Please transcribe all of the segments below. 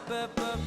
Ba-ba-ba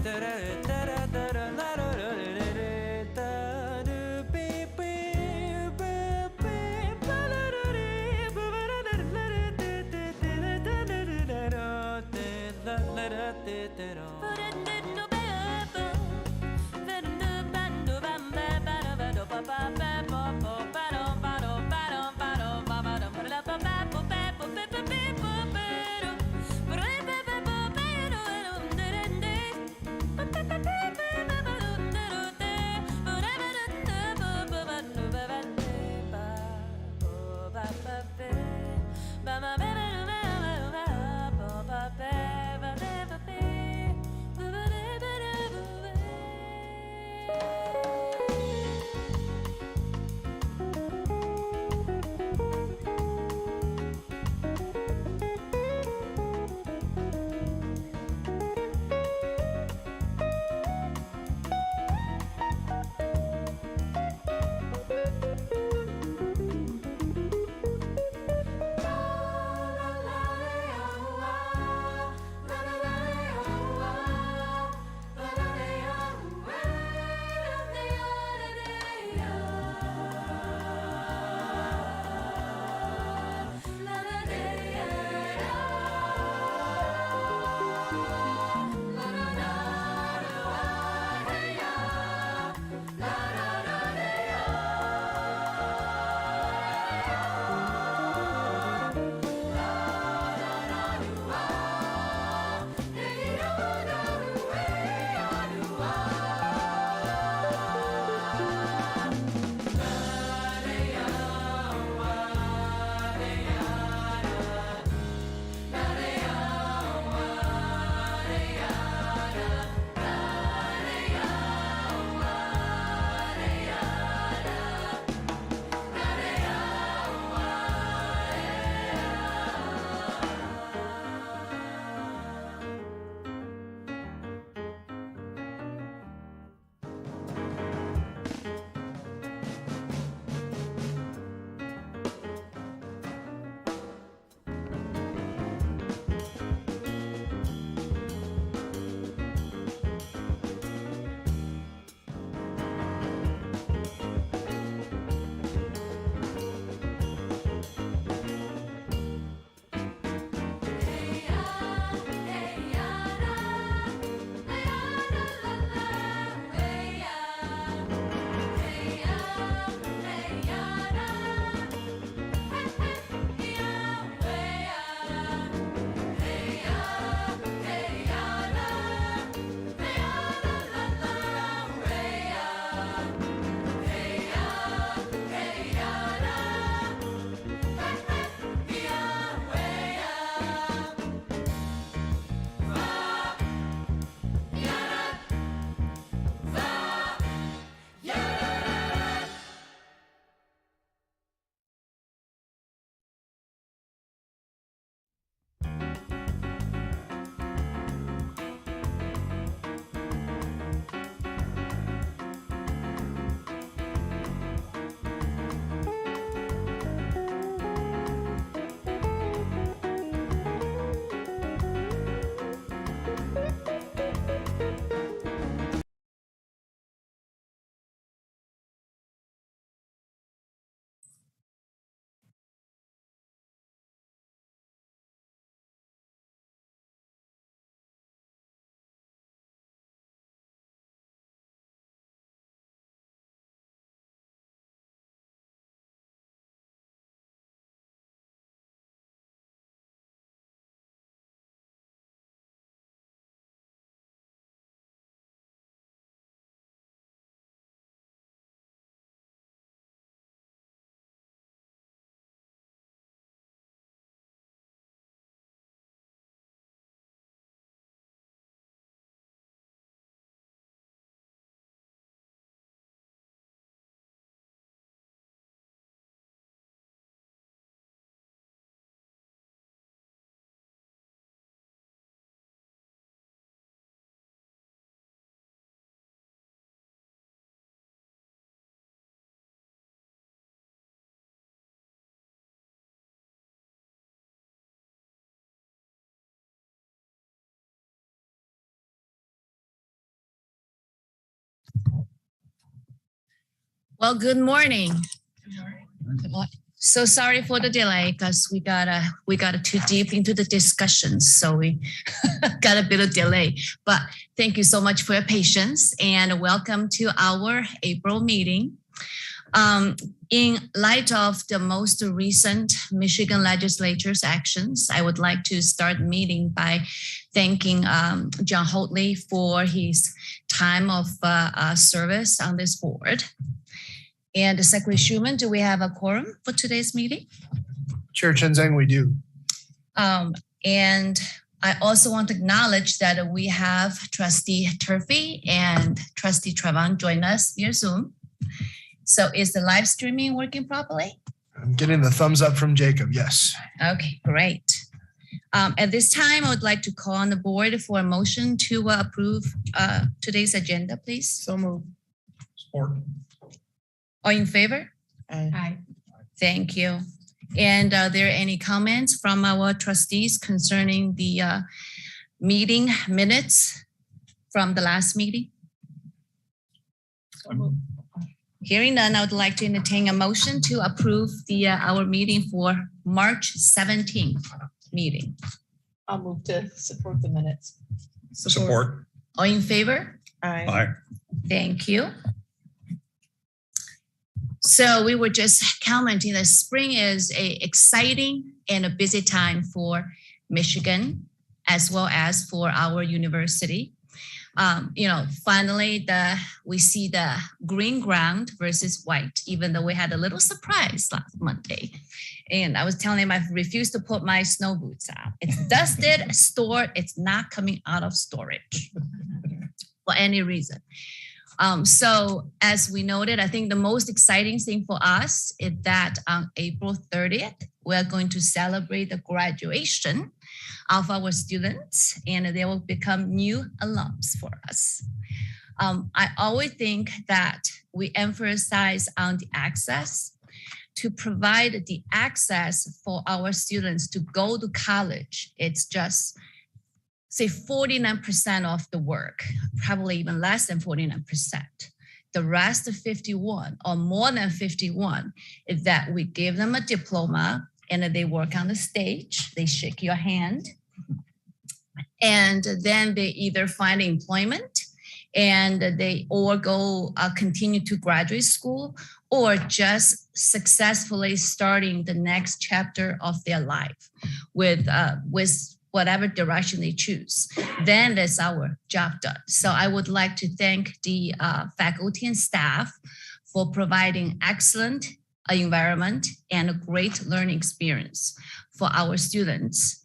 Ba Well, good morning. So sorry for the delay because we got too deep into the discussions, so we got a bit of delay. But thank you so much for your patience and welcome to our April meeting. In light of the most recent Michigan legislature's actions, I would like to start the meeting by thanking John Holtley for his time of service on this board. And Secretary Schuman, do we have a quorum for today's meeting? Chair Chenzeng, we do. And I also want to acknowledge that we have Trustee Turfy and Trustee Trevon join us via Zoom. So is the live streaming working properly? I'm getting the thumbs up from Jacob, yes. Okay, great. At this time, I would like to call on the board for a motion to approve today's agenda, please. So moved. Support. All in favor? Aye. Thank you. And are there any comments from our trustees concerning the meeting minutes from the last meeting? Hearing none, I would like to entertain a motion to approve the our meeting for March 17th meeting. I'll move to support the minutes. Support. All in favor? Aye. Aye. Thank you. So we were just commenting that spring is an exciting and a busy time for Michigan, as well as for our university. Finally, we see the green ground versus white, even though we had a little surprise last Monday. And I was telling him I refuse to put my snow boots on. It's dusted, stored, it's not coming out of storage for any reason. So as we noted, I think the most exciting thing for us is that on April 30th, we're going to celebrate the graduation of our students, and they will become new alums for us. I always think that we emphasize on the access to provide the access for our students to go to college. It's just say 49% of the work, probably even less than 49%. The rest of 51 or more than 51 is that we give them a diploma and they work on the stage, they shake your hand, and then they either find employment and they or go continue to graduate school or just successfully starting the next chapter of their life with whatever direction they choose. Then that's our job done. So I would like to thank the faculty and staff for providing excellent environment and a great learning experience for our students.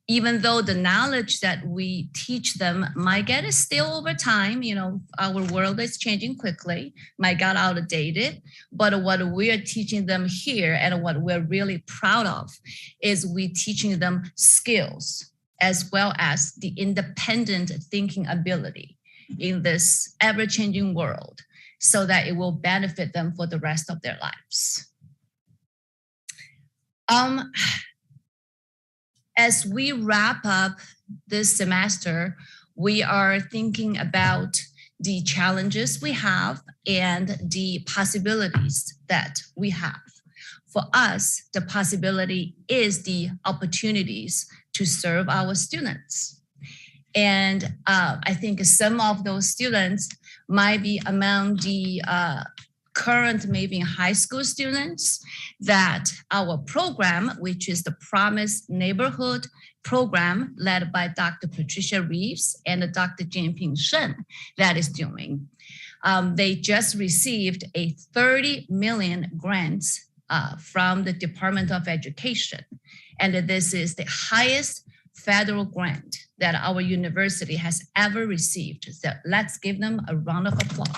Even though the knowledge that we teach them might get stale over time, our world is changing quickly, might get outdated, but what we are teaching them here and what we're really proud of is we teaching them skills as well as the independent thinking ability in this ever-changing world so that it will benefit them for the rest of their lives. As we wrap up this semester, we are thinking about the challenges we have and the possibilities that we have. For us, the possibility is the opportunities to serve our students. And I think some of those students might be among the current maybe high school students that our program, which is the Promise Neighborhood program led by Dr. Patricia Reeves and Dr. Jianping Shen that is doing. They just received a 30 million grants from the Department of Education. And this is the highest federal grant that our university has ever received. So let's give them a round of applause.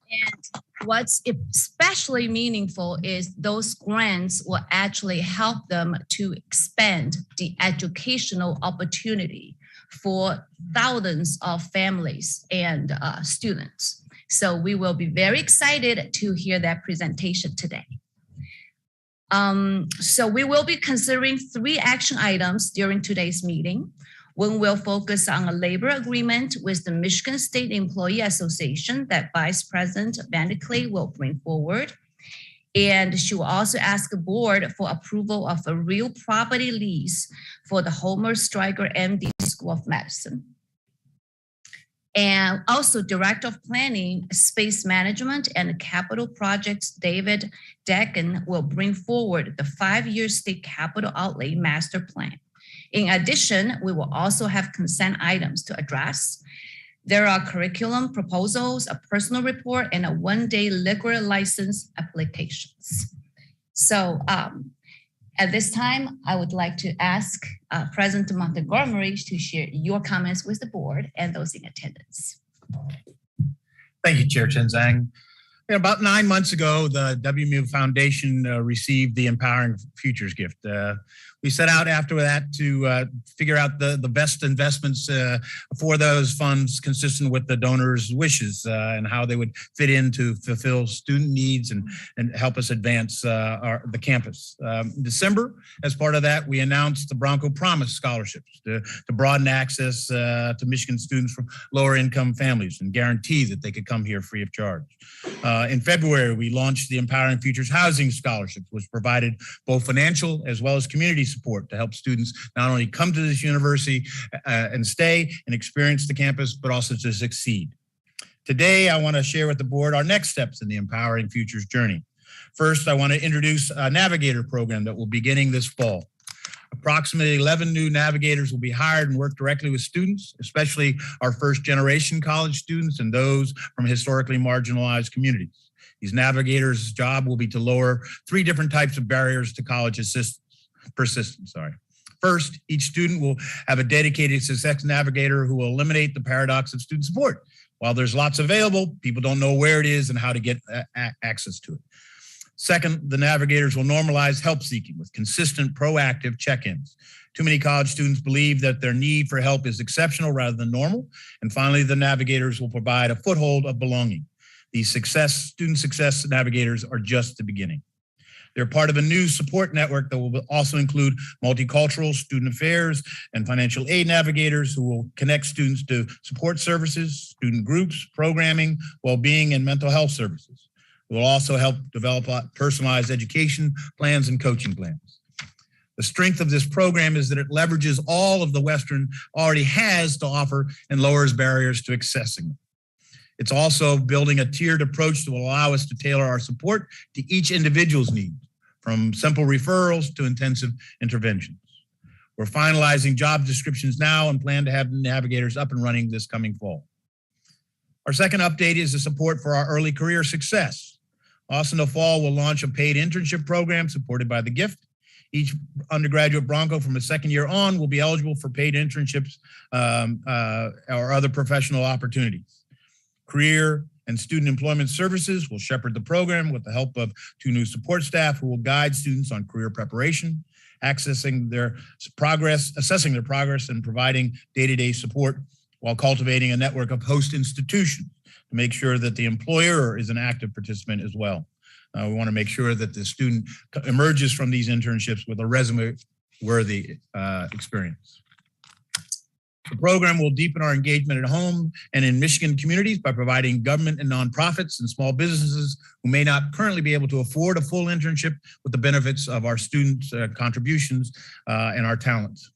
And what's especially meaningful is those grants will actually help them to expand the educational opportunity for thousands of families and students. So we will be very excited to hear that presentation today. So we will be considering 3 action items during today's meeting. One will focus on a labor agreement with the Michigan State Employee Association that Vice President Van Clay will bring forward. And she will also ask the board for approval of a real property lease for the Homer Stryker MD School of Medicine. And also Director of Planning, Space Management and Capital Projects, David Decken, will bring forward the 5-year state capital outlay master plan. In addition, we will also have consent items to address. There are curriculum proposals, a personal report, and a 1-day liquor license applications. So at this time, I would like to ask President Montgomery to share your comments with the board and those in attendance. Thank you, Chair Chen Zhang. About 9 months ago, the WMU Foundation received the Empowering Futures gift. We set out after that to figure out the best investments for those funds consistent with the donors' wishes and how they would fit in to fulfill student needs and help us advance the campus. In December, as part of that, we announced the Bronco Promise scholarships to broaden access to Michigan students from lower income families and guarantee that they could come here free of charge. In February, we launched the Empowering Futures Housing Scholarships, which provided both financial as well as community support to help students not only come to this university and stay and experience the campus, but also to succeed. Today, I want to share with the board our next steps in the Empowering Futures journey. First, I want to introduce a Navigator program that will be beginning this fall. Approximately 11 new navigators will be hired and work directly with students, especially our first generation college students and those from historically marginalized communities. These navigators' job will be to lower 3 different types of barriers to college persistence. First, each student will have a dedicated success navigator who will eliminate the paradox of student support. While there's lots available, people don't know where it is and how to get access to it. Second, the navigators will normalize help seeking with consistent, proactive check-ins. Too many college students believe that their need for help is exceptional rather than normal. And finally, the navigators will provide a foothold of belonging. These student success navigators are just the beginning. They're part of a new support network that will also include multicultural, student affairs, and financial aid navigators who will connect students to support services, student groups, programming, well-being, and mental health services. It will also help develop personalized education plans and coaching plans. The strength of this program is that it leverages all of the Western already has to offer and lowers barriers to accessing them. It's also building a tiered approach that will allow us to tailor our support to each individual's needs, from simple referrals to intensive interventions. We're finalizing job descriptions now and plan to have the navigators up and running this coming fall. Our second update is the support for our early career success. Also in the fall, we'll launch a paid internship program supported by the gift. Each undergraduate Bronco from a second year on will be eligible for paid internships or other professional opportunities. Career and Student Employment Services will shepherd the program with the help of 2 new support staff who will guide students on career preparation, assessing their progress, and providing day-to-day support while cultivating a network of host institutions to make sure that the employer is an active participant as well. We want to make sure that the student emerges from these internships with a resume-worthy experience. The program will deepen our engagement at home and in Michigan communities by providing government and nonprofits and small businesses who may not currently be able to afford a full internship with the benefits of our students' contributions and our talents.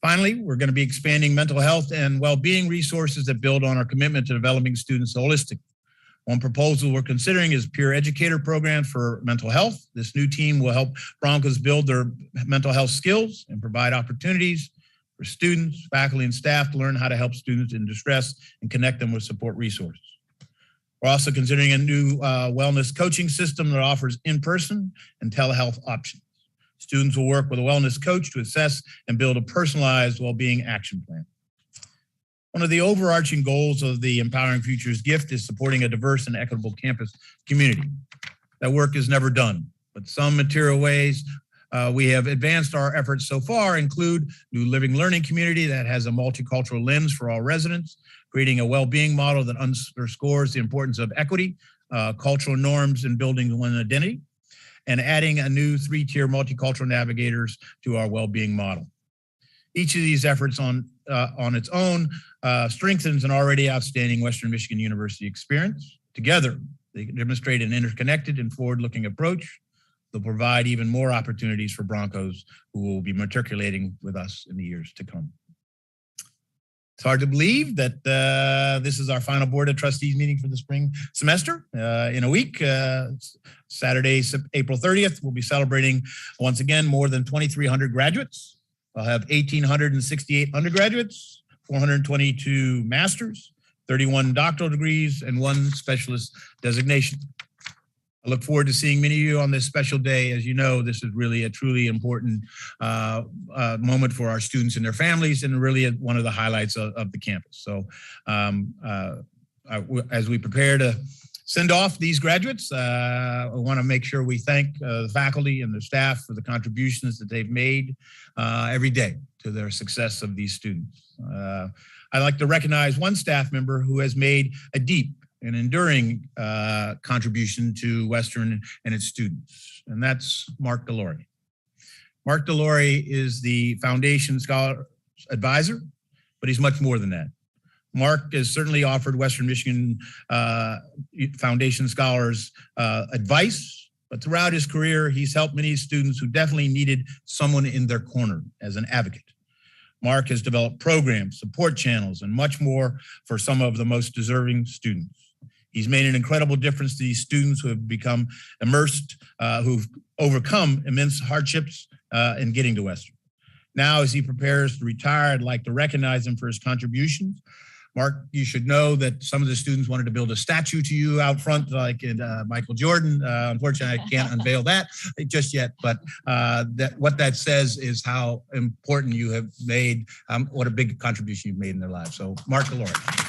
Finally, we're going to be expanding mental health and well-being resources that build on our commitment to developing students holistically. One proposal we're considering is peer educator programs for mental health. This new team will help Broncos build their mental health skills and provide opportunities for students, faculty, and staff to learn how to help students in distress and connect them with support resources. We're also considering a new wellness coaching system that offers in-person and telehealth options. Students will work with a wellness coach to assess and build a personalized well-being action plan. One of the overarching goals of the Empowering Futures gift is supporting a diverse and equitable campus community. That work is never done, but some material ways we have advanced our efforts so far include new living learning community that has a multicultural lens for all residents, creating a well-being model that underscores the importance of equity, cultural norms, and building one identity, and adding a new 3-tier multicultural navigators to our well-being model. Each of these efforts on its own strengthens an already outstanding Western Michigan University experience. Together, they demonstrate an interconnected and forward-looking approach. They'll provide even more opportunities for Broncos who will be matriculating with us in the years to come. It's hard to believe that this is our final Board of Trustees meeting for the spring semester. In a week, Saturday, April 30th, we'll be celebrating once again more than 2,300 graduates. We'll have 1,868 undergraduates, 422 masters, 31 doctoral degrees, and 1 specialist designation. I look forward to seeing many of you on this special day. As you know, this is really a truly important moment for our students and their families, and really one of the highlights of the campus. So as we prepare to send off these graduates, I want to make sure we thank the faculty and the staff for the contributions that they've made every day to their success of these students. I'd like to recognize one staff member who has made a deep and enduring contribution to Western and its students, and that's Mark Delory. Mark Delory is the Foundation Scholar Advisor, but he's much more than that. Mark has certainly offered Western Michigan Foundation Scholars advice, but throughout his career, he's helped many students who definitely needed someone in their corner as an advocate. Mark has developed programs, support channels, and much more for some of the most deserving students. He's made an incredible difference to these students who have become immersed, who've overcome immense hardships in getting to Western. Now, as he prepares to retire, I'd like to recognize him for his contributions. Mark, you should know that some of the students wanted to build a statue to you out front, like in Michael Jordan. Unfortunately, I can't unveil that just yet, but what that says is how important you have made, what a big contribution you've made in their lives. So, Mark Delory.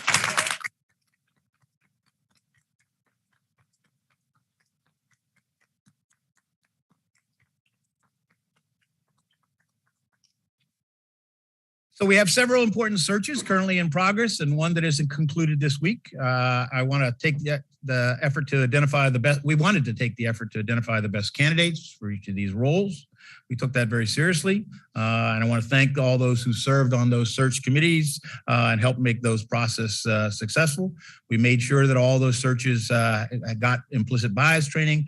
So we have several important searches currently in progress, and one that isn't concluded this week. I want to take the effort to identify the best. We wanted to take the effort to identify the best candidates for each of these roles. We took that very seriously, and I want to thank all those who served on those search committees and helped make those process successful. We made sure that all those searches got implicit bias training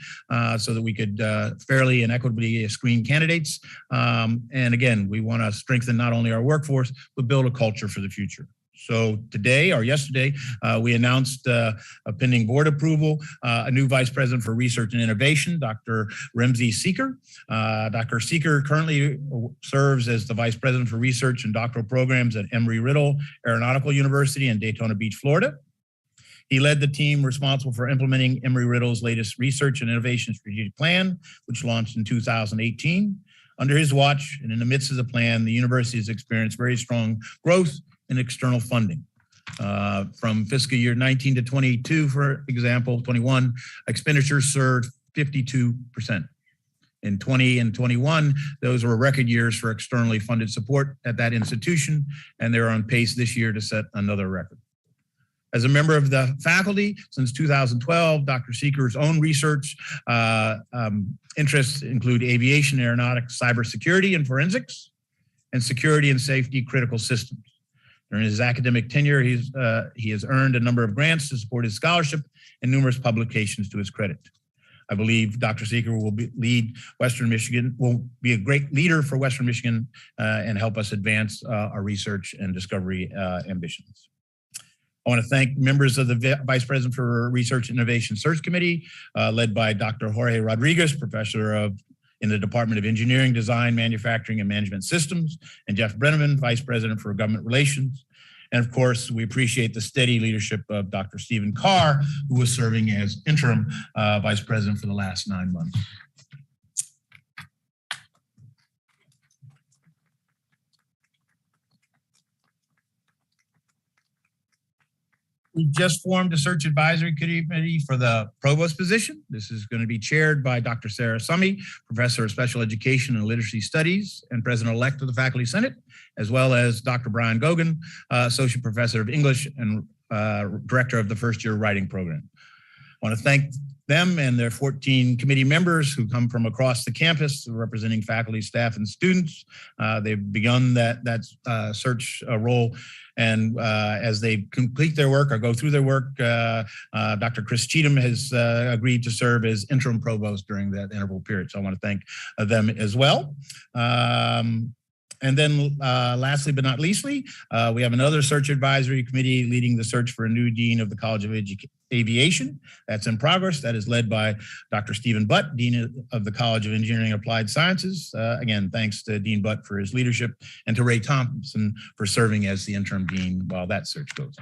so that we could fairly and equitably screen candidates. And again, we want to strengthen not only our workforce, but build a culture for the future. So today or yesterday, we announced a pending board approval, a new vice president for research and innovation, Dr. Remzi Seeker. Dr. Seeker currently serves as the vice president for research and doctoral programs at Embry-Riddle Aeronautical University in Daytona Beach, Florida. He led the team responsible for implementing Embry-Riddle's latest research and innovation strategic plan, which launched in 2018. Under his watch and in the midst of the plan, the university has experienced very strong growth in external funding. From fiscal year 19 to 22, for example, 21, expenditures surged 52%. In 20 and 21, those were record years for externally funded support at that institution, and they're on pace this year to set another record. As a member of the faculty since 2012, Dr. Seeker's own research interests include aviation, aeronautics, cybersecurity, and forensics, and security and safety critical systems. During his academic tenure, he has earned a number of grants to support his scholarship and numerous publications to his credit. I believe Dr. Seeker will be a great leader for Western Michigan and help us advance our research and discovery ambitions. I want to thank members of the Vice President for Research and Innovation Search Committee, led by Dr. Jorge Rodriguez, professor in the Department of Engineering, Design, Manufacturing, and Management Systems, and Jeff Brenneman, Vice President for Government Relations. And of course, we appreciate the steady leadership of Dr. Stephen Carr, who was serving as interim Vice President for the last 9 months. We just formed a search advisory committee for the provost position. This is going to be chaired by Dr. Sarah Summy, Professor of Special Education and Literacy Studies and President-elect of the Faculty Senate, as well as Dr. Brian Gogan, Associate Professor of English and Director of the First Year Writing Program. want to thank them and their 14 committee members who come from across the campus representing faculty, staff, and students. They've begun that search role. And as they complete their work or go through their work, Dr. Chris Cheatham has agreed to serve as interim provost during that interval period. So I want to thank them as well. And then lastly, but not leastly, we have another search advisory committee leading the search for a new dean of the College of Aviation. That's in progress. That is led by Dr. Stephen Butt, Dean of the College of Engineering and Applied Sciences. Again, thanks to Dean Butt for his leadership and to Ray Thompson for serving as the interim dean while that search goes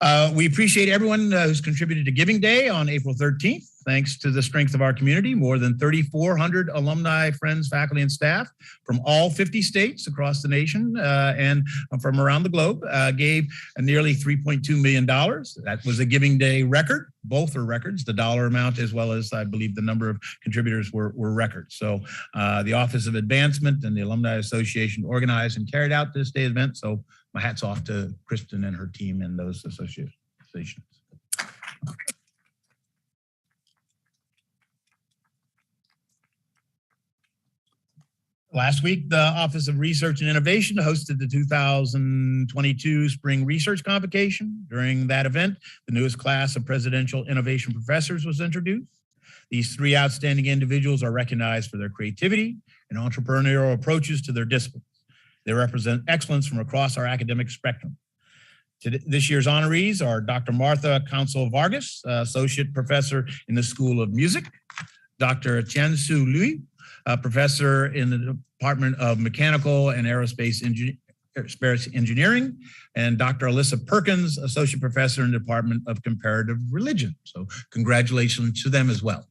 on. We appreciate everyone who's contributed to Giving Day on April 13th. Thanks to the strength of our community, more than 3,400 alumni, friends, faculty, and staff from all 50 states across the nation and from around the globe gave nearly $3.2 million. That was a Giving Day record. Both are records, the dollar amount as well as I believe the number of contributors were records. So the Office of Advancement and the Alumni Association organized and carried out this day's event. So my hat's off to Kristen and her team and those associations. Last week, the Office of Research and Innovation hosted the 2022 Spring Research Convocation. During that event, the newest class of Presidential Innovation Professors was introduced. These three outstanding individuals are recognized for their creativity and entrepreneurial approaches to their disciplines. They represent excellence from across our academic spectrum. This year's honorees are Dr. Martha Council Vargas, Associate Professor in the School of Music, Dr. Chen-Su Lui, Professor in the Department of Mechanical and Aerospace Engineering, and Dr. Alyssa Perkins, Associate Professor in the Department of Comparative Religion. So congratulations to them as well.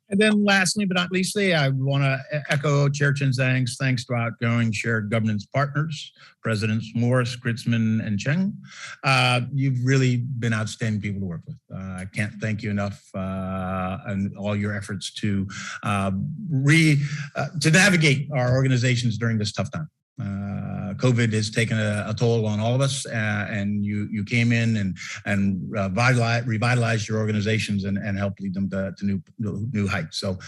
And then lastly, but not leastly, I want to echo Chair Chen Zhang's thanks to outgoing shared governance partners, Presidents Morris, Kritzman, and Cheng. You've really been outstanding people to work with. I can't thank you enough and all your efforts to navigate our organizations during this tough time. COVID has taken a toll on all of us, and you came in and revitalized your organizations and helped lead them to new heights. So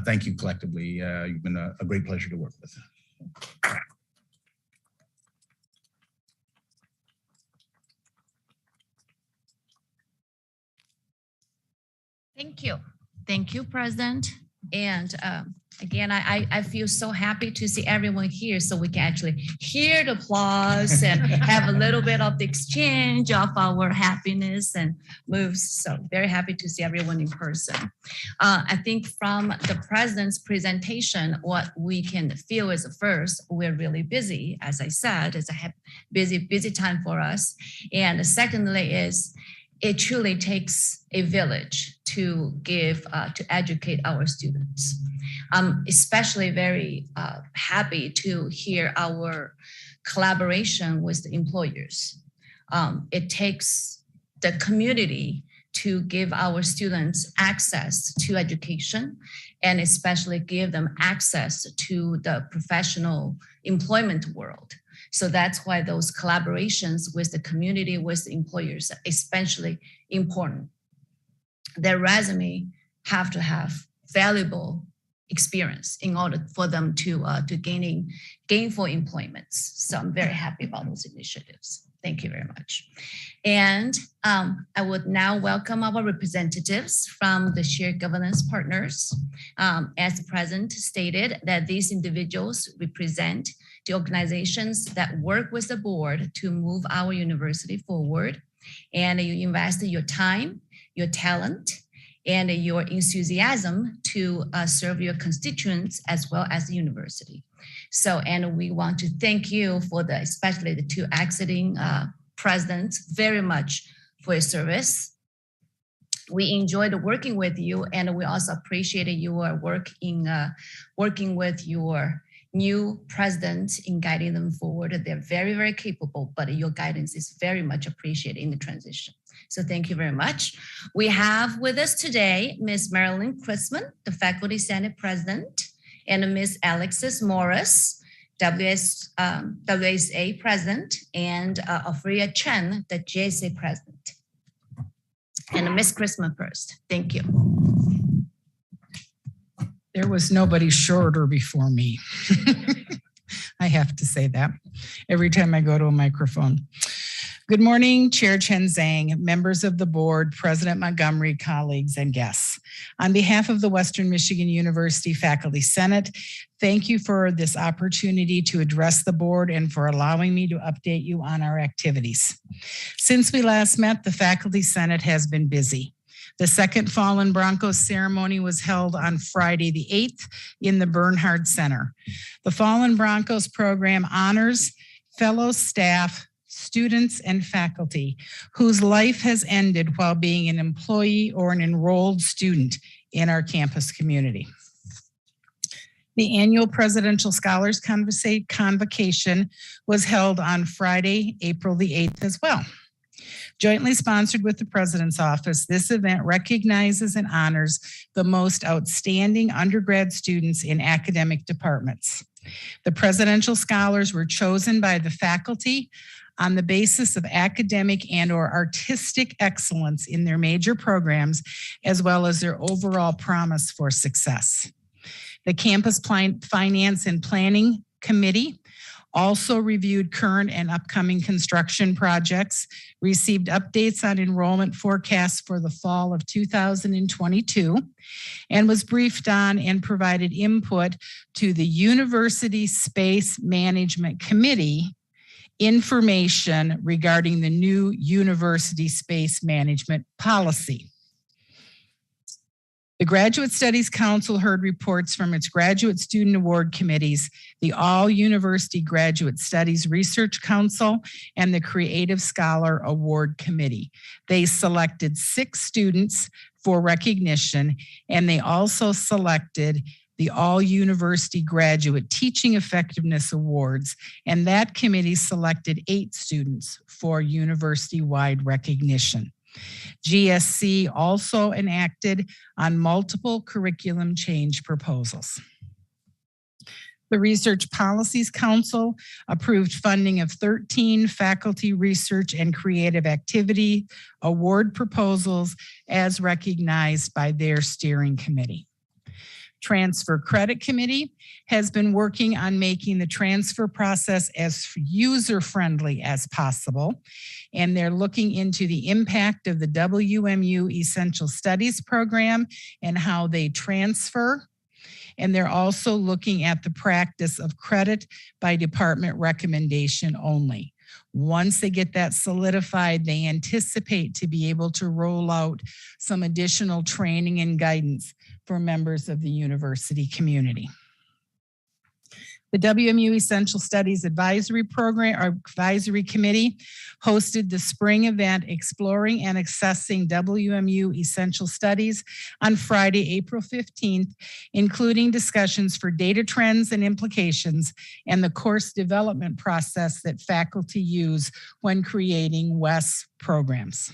thank you collectively. You've been a great pleasure to work with. Thank you. Thank you, President. And again, I feel so happy to see everyone here so we can actually hear the applause and have a little bit of the exchange of our happiness and moves. So very happy to see everyone in person. I think from the President's presentation, what we can feel is first, we're really busy. As I said, it's a busy time for us. And secondly is, it truly takes a village to educate our students. I'm especially very happy to hear our collaboration with the employers. It takes the community to give our students access to education and especially give them access to the professional employment world. So that's why those collaborations with the community, with the employers are especially important. Their resume have to have valuable experience in order for them to gaining gainful employments. So I'm very happy about those initiatives. Thank you very much. And I would now welcome our representatives from the shared governance partners. As the President stated, that these individuals represent the organizations that work with the board to move our university forward. And you invest your time, your talent, and your enthusiasm to serve your constituents as well as the university. So, and we want to thank you for especially the two exiting presidents very much for your service. We enjoyed working with you, and we also appreciated your work in working with your new president in guiding them forward. They're very, very capable, but your guidance is very much appreciated in the transition. So thank you very much. We have with us today, Ms. Marilyn Kritzman, the Faculty Senate President, and Ms. Alexis Morris, WSA president, and Ophelia Chen, the GSA president. And Miss Christmas first. Thank you. There was nobody shorter before me. I have to say that every time I go to a microphone. Good morning, Chair Chen Zhang, members of the board, President Montgomery, colleagues, and guests. On behalf of the Western Michigan University Faculty Senate, thank you for this opportunity to address the board and for allowing me to update you on our activities. Since we last met, the Faculty Senate has been busy. The second Fallen Broncos ceremony was held on Friday the 8th in the Bernhard Center. The Fallen Broncos program honors fellow staff, students, and faculty whose life has ended while being an employee or an enrolled student in our campus community. The annual Presidential Scholars Convocation was held on Friday, April the 8th as well. Jointly sponsored with the President's Office, this event recognizes and honors the most outstanding undergrad students in academic departments. The Presidential Scholars were chosen by the faculty on the basis of academic and/or artistic excellence in their major programs, as well as their overall promise for success. The Campus Finance and Planning Committee also reviewed current and upcoming construction projects, received updates on enrollment forecasts for the fall of 2022, and was briefed on and provided input to the University Space Management Committee information regarding the new University Space Management Policy. The Graduate Studies Council heard reports from its Graduate Student Award Committees, the All University Graduate Studies Research Council, and the Creative Scholar Award Committee. They selected 6 students for recognition, and they also selected the All University Graduate Teaching Effectiveness Awards, and that committee selected 8 students for university-wide recognition. GSC also enacted on multiple curriculum change proposals. The Research Policies Council approved funding of 13 faculty research and creative activity award proposals as recognized by their steering committee. Transfer Credit Committee has been working on making the transfer process as user-friendly as possible, and they're looking into the impact of the WMU Essential Studies program and how they transfer. And they're also looking at the practice of credit by department recommendation only. Once they get that solidified, they anticipate to be able to roll out some additional training and guidance for members of the university community. The WMU Essential Studies Advisory Program or Advisory Committee hosted the spring event Exploring and Accessing WMU Essential Studies on Friday, April 15th, including discussions for data trends and implications and the course development process that faculty use when creating WES programs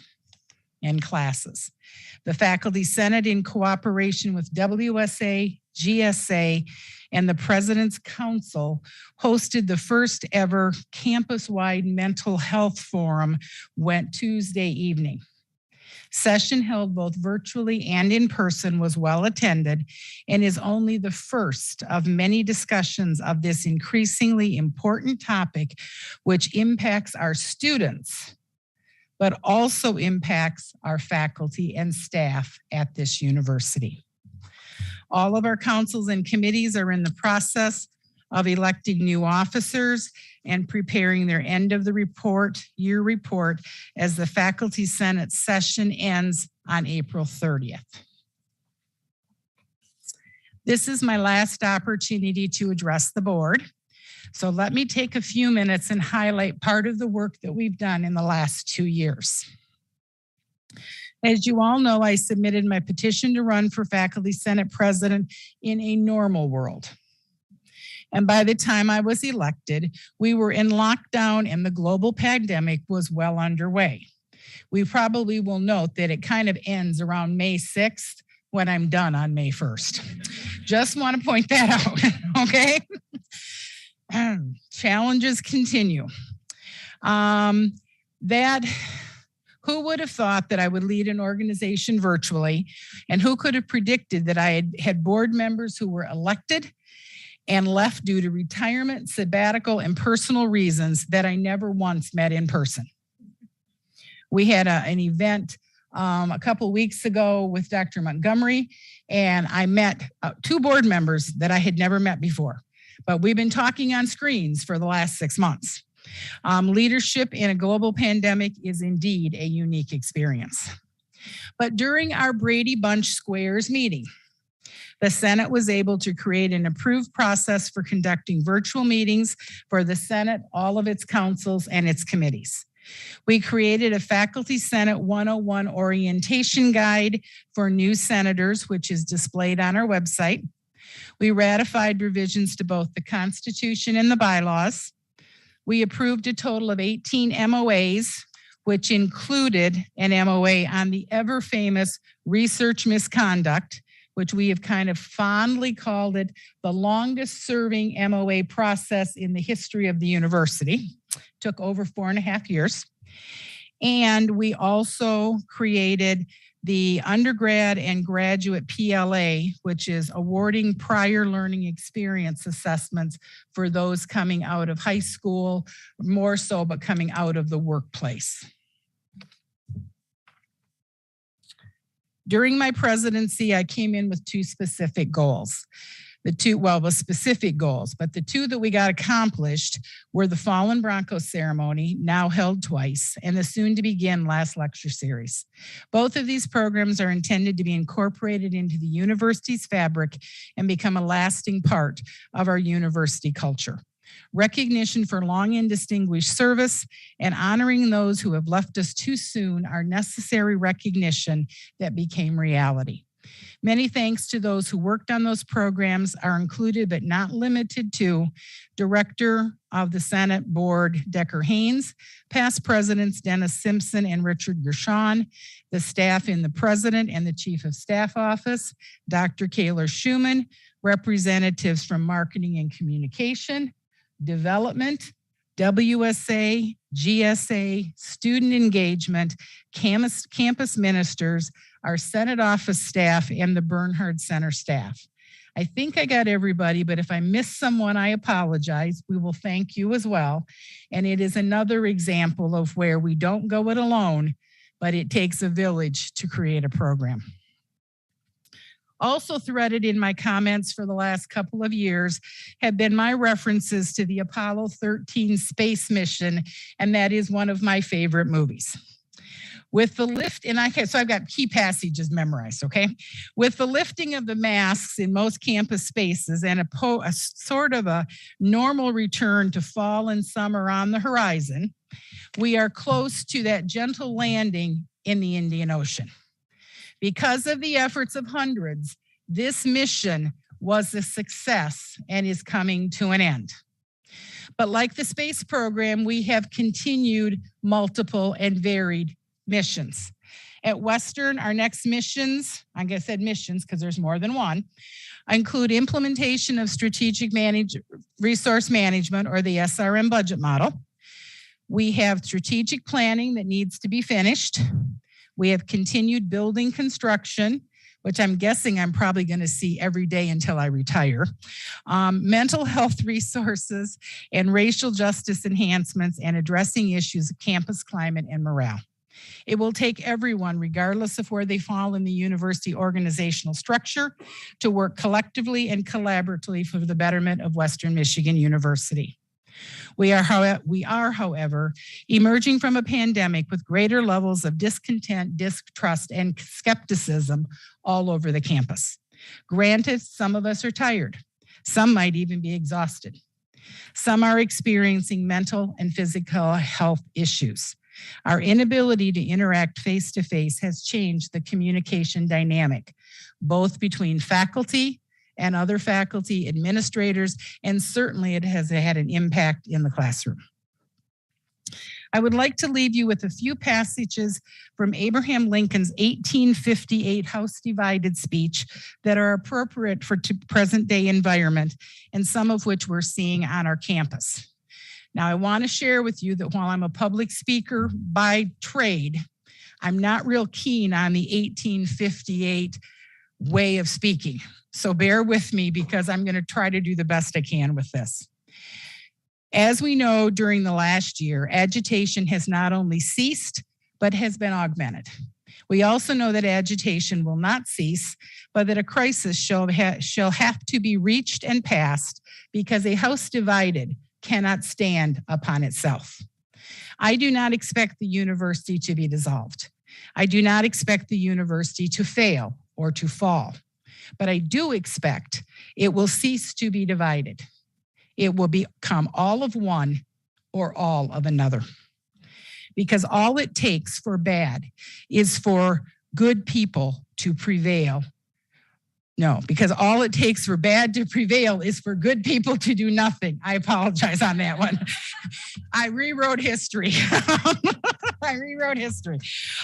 and classes. The Faculty Senate, in cooperation with WSA, GSA, and the President's Council, hosted the first ever campus-wide mental health forum went Tuesday evening. Session held both virtually and in person was well attended and is only the first of many discussions of this increasingly important topic, which impacts our students, but also impacts our faculty and staff at this university. All of our councils and committees are in the process of electing new officers and preparing their end of the year report as the Faculty Senate session ends on April 30th. This is my last opportunity to address the board. So let me take a few minutes and highlight part of the work that we've done in the last 2 years. As you all know, I submitted my petition to run for Faculty Senate President in a normal world. And by the time I was elected, we were in lockdown and the global pandemic was well underway. We probably will note that it kind of ends around May 6th when I'm done on May 1st. Just want to point that out, okay? Challenges continue. Who would have thought that I would lead an organization virtually, and who could have predicted that I had board members who were elected and left due to retirement, sabbatical, and personal reasons that I never once met in person. We had an event a couple weeks ago with Dr. Montgomery, and I met 2 board members that I had never met before, but we've been talking on screens for the last 6 months. Leadership in a global pandemic is indeed a unique experience. But during our Brady Bunch Squares meeting, the Senate was able to create an approved process for conducting virtual meetings for the Senate, all of its councils, and its committees. We created a Faculty Senate 101 orientation guide for new senators, which is displayed on our website. We ratified revisions to both the Constitution and the bylaws. We approved a total of 18 MOAs, which included an MOA on the ever famous research misconduct, which we have kind of fondly called it the longest serving MOA process in the history of the university. Took over 4.5 years. And we also created the undergrad and graduate PLA, which is awarding prior learning experience assessments for those coming out of high school, more so, but coming out of the workplace. During my presidency, I came in with 2 specific goals. Specific goals, but the 2 that we got accomplished were the Fallen Broncos ceremony, now held twice, and the soon to begin last lecture series. Both of these programs are intended to be incorporated into the university's fabric and become a lasting part of our university culture. Recognition for long and distinguished service and honoring those who have left us too soon are necessary recognition that became reality. Many thanks to those who worked on those programs are included, but not limited to Director of the Senate Board, Decker Haynes, past presidents Dennis Simpson and Richard Gershon, the staff in the President and the Chief of Staff Office, Dr. Kaylor Schumann, representatives from Marketing and Communication, Development, WSA, GSA, Student Engagement, campus ministers, our Senate office staff, and the Bernhard Center staff. I think I got everybody, but if I missed someone, I apologize. We will thank you as well. And it is another example of where we don't go it alone, but it takes a village to create a program. Also threaded in my comments for the last couple of years have been my references to the Apollo 13 space mission, and that is one of my favorite movies. With the lift, so I've got key passages memorized, okay? With the lifting of the masks in most campus spaces and a sort of a normal return to fall and summer on the horizon, we are close to that gentle landing in the Indian Ocean. Because of the efforts of hundreds, this mission was a success and is coming to an end. But like the space program, we have continued multiple and varied missions. At Western, our next missions, I guess I said missions because there's more than one, include implementation of strategic resource management, or the SRM budget model. We have strategic planning that needs to be finished. We have continued building construction, which I'm guessing I'm probably going to see every day until I retire. Mental health resources and racial justice enhancements, and addressing issues of campus climate and morale. It will take everyone, regardless of where they fall in the university organizational structure, to work collectively and collaboratively for the betterment of Western Michigan University. We are, however, emerging from a pandemic with greater levels of discontent, distrust, and skepticism all over the campus. Granted, some of us are tired. Some might even be exhausted. Some are experiencing mental and physical health issues. Our inability to interact face-to-face has changed the communication dynamic, both between faculty and other faculty, administrators, and certainly it has had an impact in the classroom. I would like to leave you with a few passages from Abraham Lincoln's 1858 House Divided speech that are appropriate for present day environment, and some of which we're seeing on our campus. Now, I want to share with you that while I'm a public speaker by trade, I'm not real keen on the 1858 way of speaking. So bear with me because I'm going to try to do the best I can with this. As we know, during the last year, agitation has not only ceased, but has been augmented. We also know that agitation will not cease, but that a crisis shall have to be reached and passed because a house divided cannot stand upon itself. I do not expect the university to be dissolved. I do not expect the university to fail or to fall, but I do expect it will cease to be divided. It will become all of one or all of another. Because all it takes for bad is for good people to prevail. No, because all it takes for bad to prevail is for good people to do nothing. I apologize on that one. I rewrote history.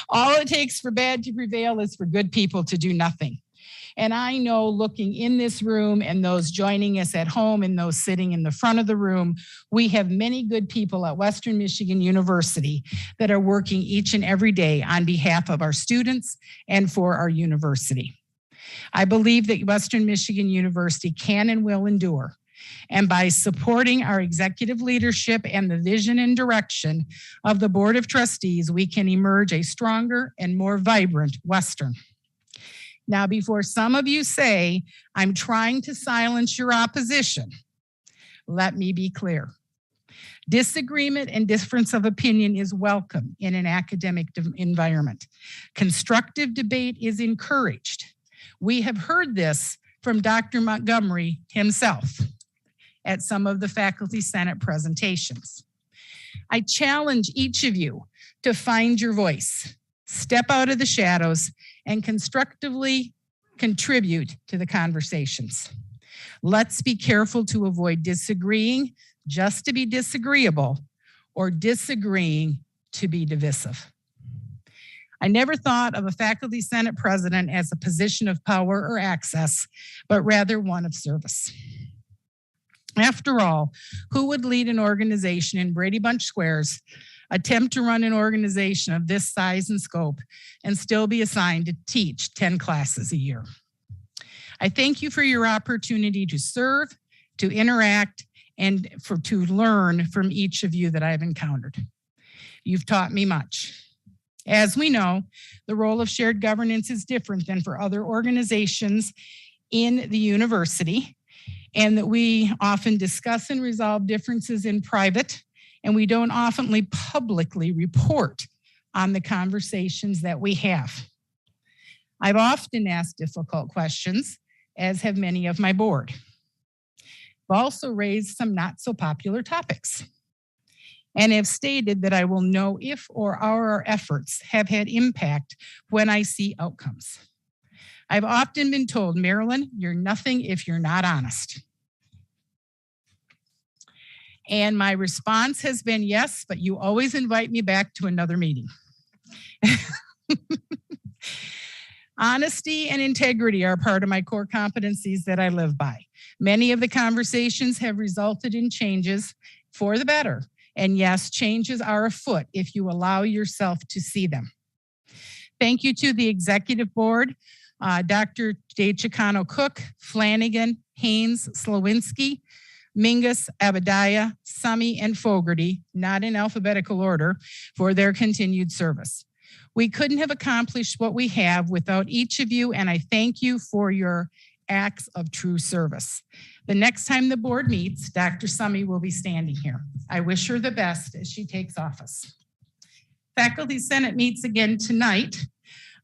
All it takes for bad to prevail is for good people to do nothing. And I know, looking in this room and those joining us at home and those sitting in the front of the room, we have many good people at Western Michigan University that are working each and every day on behalf of our students and for our university. I believe that Western Michigan University can and will endure. And by supporting our executive leadership and the vision and direction of the Board of Trustees, we can emerge a stronger and more vibrant Western. Now, before some of you say, I'm trying to silence your opposition, let me be clear. Disagreement and difference of opinion is welcome in an academic environment. Constructive debate is encouraged. We have heard this from Dr. Montgomery himself at some of the Faculty Senate presentations. I challenge each of you to find your voice, step out of the shadows, and constructively contribute to the conversations. Let's be careful to avoid disagreeing just to be disagreeable or disagreeing to be divisive. I never thought of a Faculty Senate president as a position of power or access, but rather one of service. After all, who would lead an organization in Brady Bunch Squares, attempt to run an organization of this size and scope, and still be assigned to teach 10 classes a year? I thank you for your opportunity to serve, to interact, and to learn from each of you that I've encountered. You've taught me much. As we know, the role of shared governance is different than for other organizations in the university, and that we often discuss and resolve differences in private, and we don't often publicly report on the conversations that we have. I've often asked difficult questions, as have many of my board. I've also raised some not so popular topics, and have stated that I will know if or our efforts have had impact when I see outcomes. I've often been told, Marilyn, you're nothing if you're not honest. And my response has been, yes, but you always invite me back to another meeting. Honesty and integrity are part of my core competencies that I live by. Many of the conversations have resulted in changes for the better. And yes, changes are afoot if you allow yourself to see them. Thank you to the executive board, Dr. DeChicano-Cook, Flanagan, Haynes, Slowinski, Mingus, Abadiah, Summy, and Fogarty, not in alphabetical order, for their continued service. We couldn't have accomplished what we have without each of you, and I thank you for your acts of true service. The next time the board meets, Dr. Summy will be standing here. I wish her the best as she takes office. Faculty Senate meets again tonight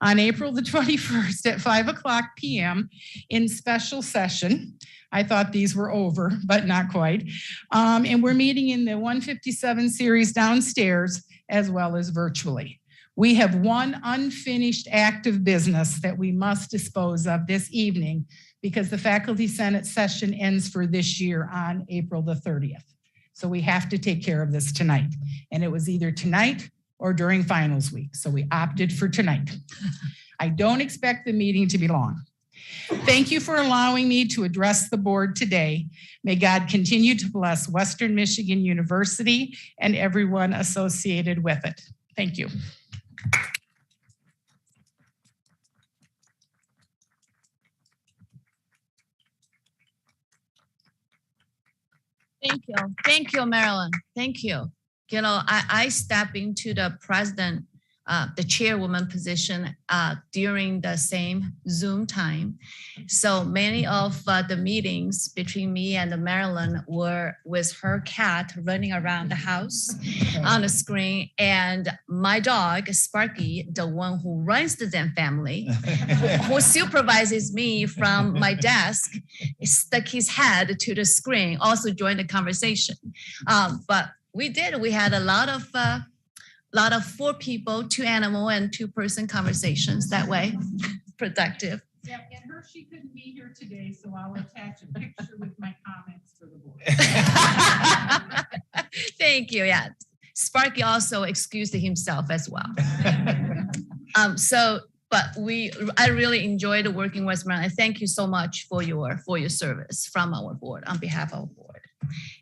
on April the 21st at 5:00 p.m. in special session. I thought these were over, but not quite. And we're meeting in the 157 series downstairs as well as virtually. We have one unfinished active business that we must dispose of this evening because the Faculty Senate session ends for this year on April the 30th. So we have to take care of this tonight. And it was either tonight or during finals week. So we opted for tonight. I don't expect the meeting to be long. Thank you for allowing me to address the board today. May God continue to bless Western Michigan University and everyone associated with it. Thank you. Thank you. Thank you, Marilyn. Thank you. You know, I stepped into the president, the chairwoman position during the same Zoom time. So many of the meetings between me and Marilyn were with her cat running around the house on the screen, and my dog, Sparky, the one who runs the Zen family, who supervises me from my desk, stuck his head to the screen, also joined the conversation. But we had a lot of 4 people, 2 animal and 2-person conversations that way. Productive. Yeah, and Hershey couldn't be here today, so I'll attach a picture with my comments for the board. Thank you. Yeah. Sparky also excused himself as well. I really enjoyed working with Marilyn. Thank you so much for your service from our board, on behalf of our board.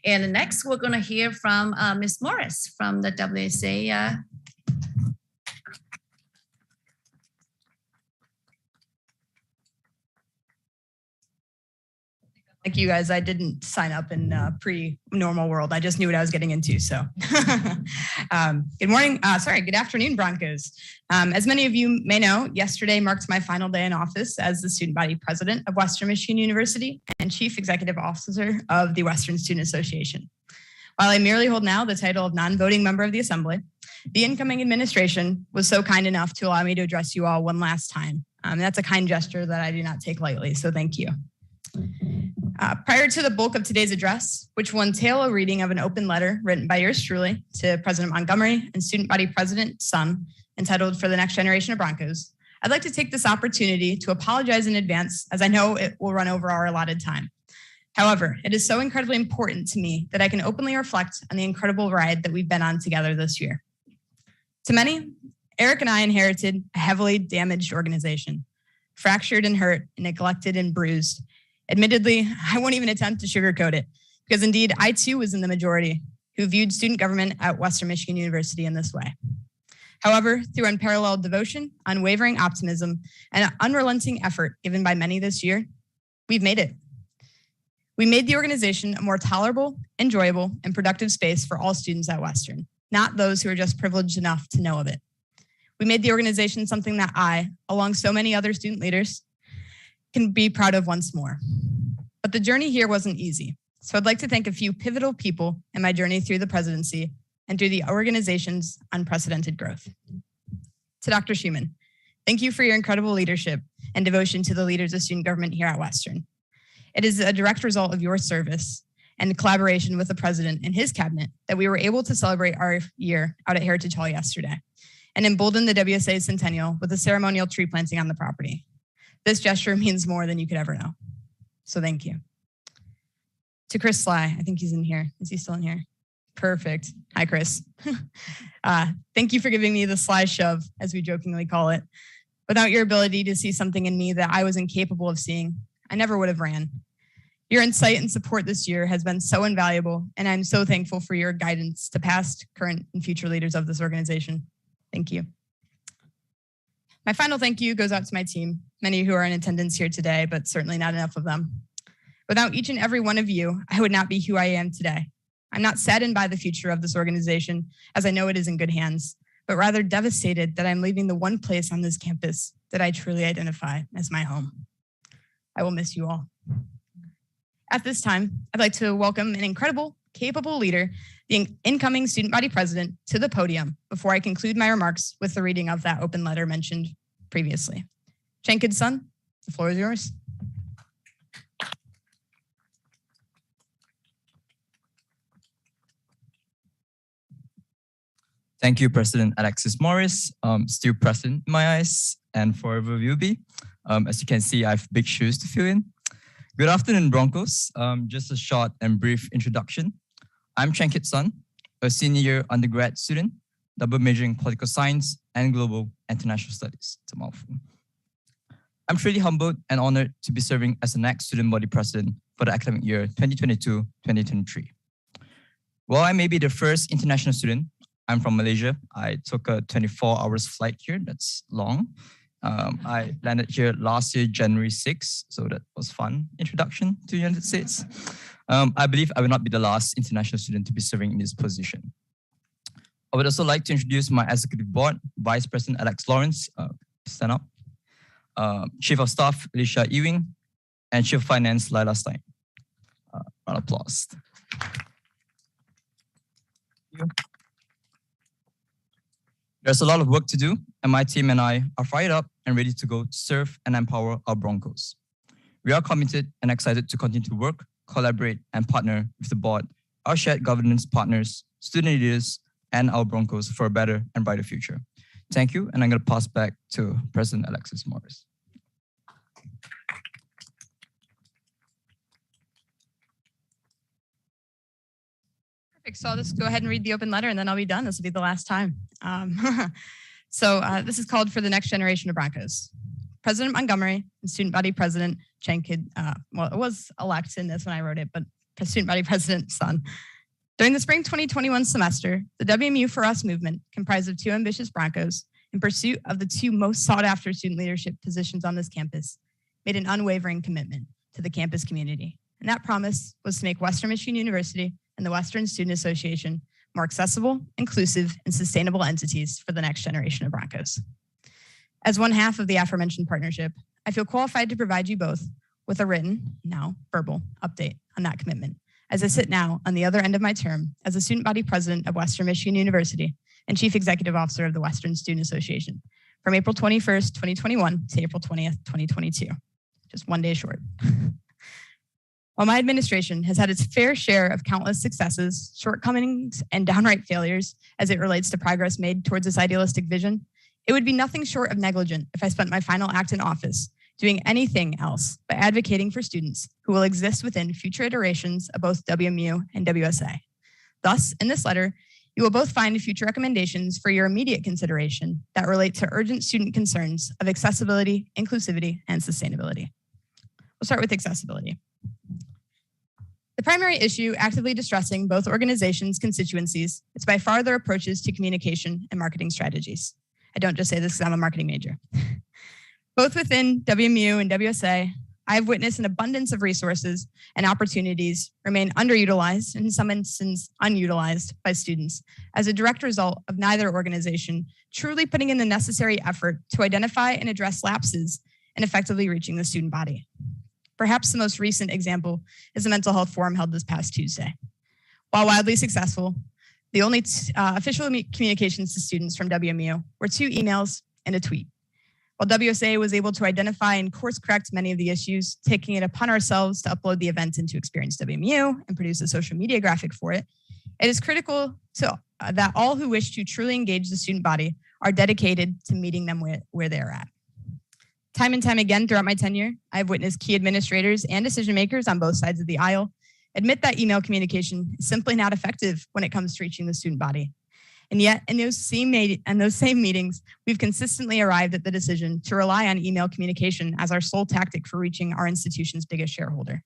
And next, we're going to hear from Ms. Morris from the WSA. Like you guys, I didn't sign up in pre-normal world. I just knew what I was getting into. So good morning. Good afternoon, Broncos. As many of you may know, yesterday marked my final day in office as the student body president of Western Michigan University and chief executive officer of the Western Student Association. While I merely hold now the title of non-voting member of the assembly, the incoming administration was so kind enough to allow me to address you all one last time. That's a kind gesture that I do not take lightly, so thank you. Prior to the bulk of today's address, which will entail a reading of an open letter written by yours truly to President Montgomery and Student Body President Sun, entitled "For the Next Generation of Broncos," I'd like to take this opportunity to apologize in advance, as I know it will run over our allotted time. However, it is so incredibly important to me that I can openly reflect on the incredible ride that we've been on together this year. To many, Eric and I inherited a heavily damaged organization, fractured and hurt, and neglected and bruised. Admittedly, I won't even attempt to sugarcoat it, because indeed, I too was in the majority who viewed student government at Western Michigan University in this way. However, through unparalleled devotion, unwavering optimism, and unrelenting effort given by many this year, we've made it. We made the organization a more tolerable, enjoyable, and productive space for all students at Western, not those who are just privileged enough to know of it. We made the organization something that I, along so many other student leaders, can be proud of once more. But the journey here wasn't easy. So I'd like to thank a few pivotal people in my journey through the presidency and through the organization's unprecedented growth. To Dr. Schumann, thank you for your incredible leadership and devotion to the leaders of student government here at Western. It is a direct result of your service and the collaboration with the president and his cabinet that we were able to celebrate our year out at Heritage Hall yesterday and embolden the WSA Centennial with a ceremonial tree planting on the property. This gesture means more than you could ever know. So thank you. To Chris Sly, I think he's in here. Is he still in here? Perfect. Hi, Chris. Thank you for giving me the Sly shove, as we jokingly call it. Without your ability to see something in me that I was incapable of seeing, I never would have ran. Your insight and support this year has been so invaluable, and I'm so thankful for your guidance to past, current, and future leaders of this organization. Thank you. My final thank you goes out to my team, many who are in attendance here today, but certainly not enough of them. Without each and every one of you, I would not be who I am today. I'm not saddened by the future of this organization, as I know it is in good hands, but rather devastated that I'm leaving the one place on this campus that I truly identify as my home. I will miss you all. At this time, I'd like to welcome an incredible, capable leader, the incoming student body president, to the podium before I conclude my remarks with the reading of that open letter mentioned previously. Jenkins' son, the floor is yours. Thank you, President Alexis Morris. Still present in my eyes and forever will be. As you can see, I have big shoes to fill in. Good afternoon, Broncos. Just a short and brief introduction. I'm Chankit Sun, a senior year undergrad student, double majoring in political science and global international studies. It's a mouthful. I'm truly humbled and honored to be serving as the next student body president for the academic year 2022-2023. While I may be the first international student, I'm from Malaysia. I took a 24 hours flight here. That's long. I landed here last year, January 6th. So that was fun introduction to the United States. I believe I will not be the last international student to be serving in this position. I would also like to introduce my executive board, Vice President Alex Lawrence, stand up, Chief of Staff Alicia Ewing, and Chief of Finance Lila Stein. Round of applause. There's a lot of work to do, and my team and I are fired up and ready to go to serve and empower our Broncos. We are committed and excited to continue to work, collaborate, and partner with the board, our shared governance partners, student leaders, and our Broncos for a better and brighter future. Thank you, and I'm going to pass back to President Alexis Morris. Perfect. So I'll just go ahead and read the open letter and then I'll be done. This will be the last time. This is called for the next generation of Broncos. President Montgomery and Student Body President Chankit, well, it was elect in this when I wrote it, but Student Body President Sun. During the spring 2021 semester, the WMU for Us movement, comprised of 2 ambitious Broncos in pursuit of the 2 most sought after student leadership positions on this campus, made an unwavering commitment to the campus community. And that promise was to make Western Michigan University and the Western Student Association more accessible, inclusive, and sustainable entities for the next generation of Broncos. As one half of the aforementioned partnership, I feel qualified to provide you both with a written, now verbal, update on that commitment, as I sit now on the other end of my term as a student body president of Western Michigan University and chief executive officer of the Western Student Association from April 21st, 2021 to April 20th, 2022, just 1 day short. While my administration has had its fair share of countless successes, shortcomings, and downright failures as it relates to progress made towards this idealistic vision, it would be nothing short of negligent if I spent my final act in office doing anything else but advocating for students who will exist within future iterations of both WMU and WSA. Thus, in this letter, you will both find future recommendations for your immediate consideration that relate to urgent student concerns of accessibility, inclusivity, and sustainability. We'll start with accessibility. The primary issue actively distressing both organizations' constituencies is by far their approaches to communication and marketing strategies. I don't just say this because I'm a marketing major. Both within WMU and WSA, I have witnessed an abundance of resources and opportunities remain underutilized, and in some instances unutilized by students as a direct result of neither organization truly putting in the necessary effort to identify and address lapses in effectively reaching the student body. Perhaps the most recent example is the mental health forum held this past Tuesday. While wildly successful, the only official communications to students from WMU were 2 emails and a tweet. While WSA was able to identify and course correct many of the issues, taking it upon ourselves to upload the event into Experience WMU and produce a social media graphic for it, it is critical that all who wish to truly engage the student body are dedicated to meeting them where they're at. Time and time again throughout my tenure, I've witnessed key administrators and decision makers on both sides of the aisle admit that email communication is simply not effective when it comes to reaching the student body. And yet, in those same meetings, we've consistently arrived at the decision to rely on email communication as our sole tactic for reaching our institution's biggest shareholder.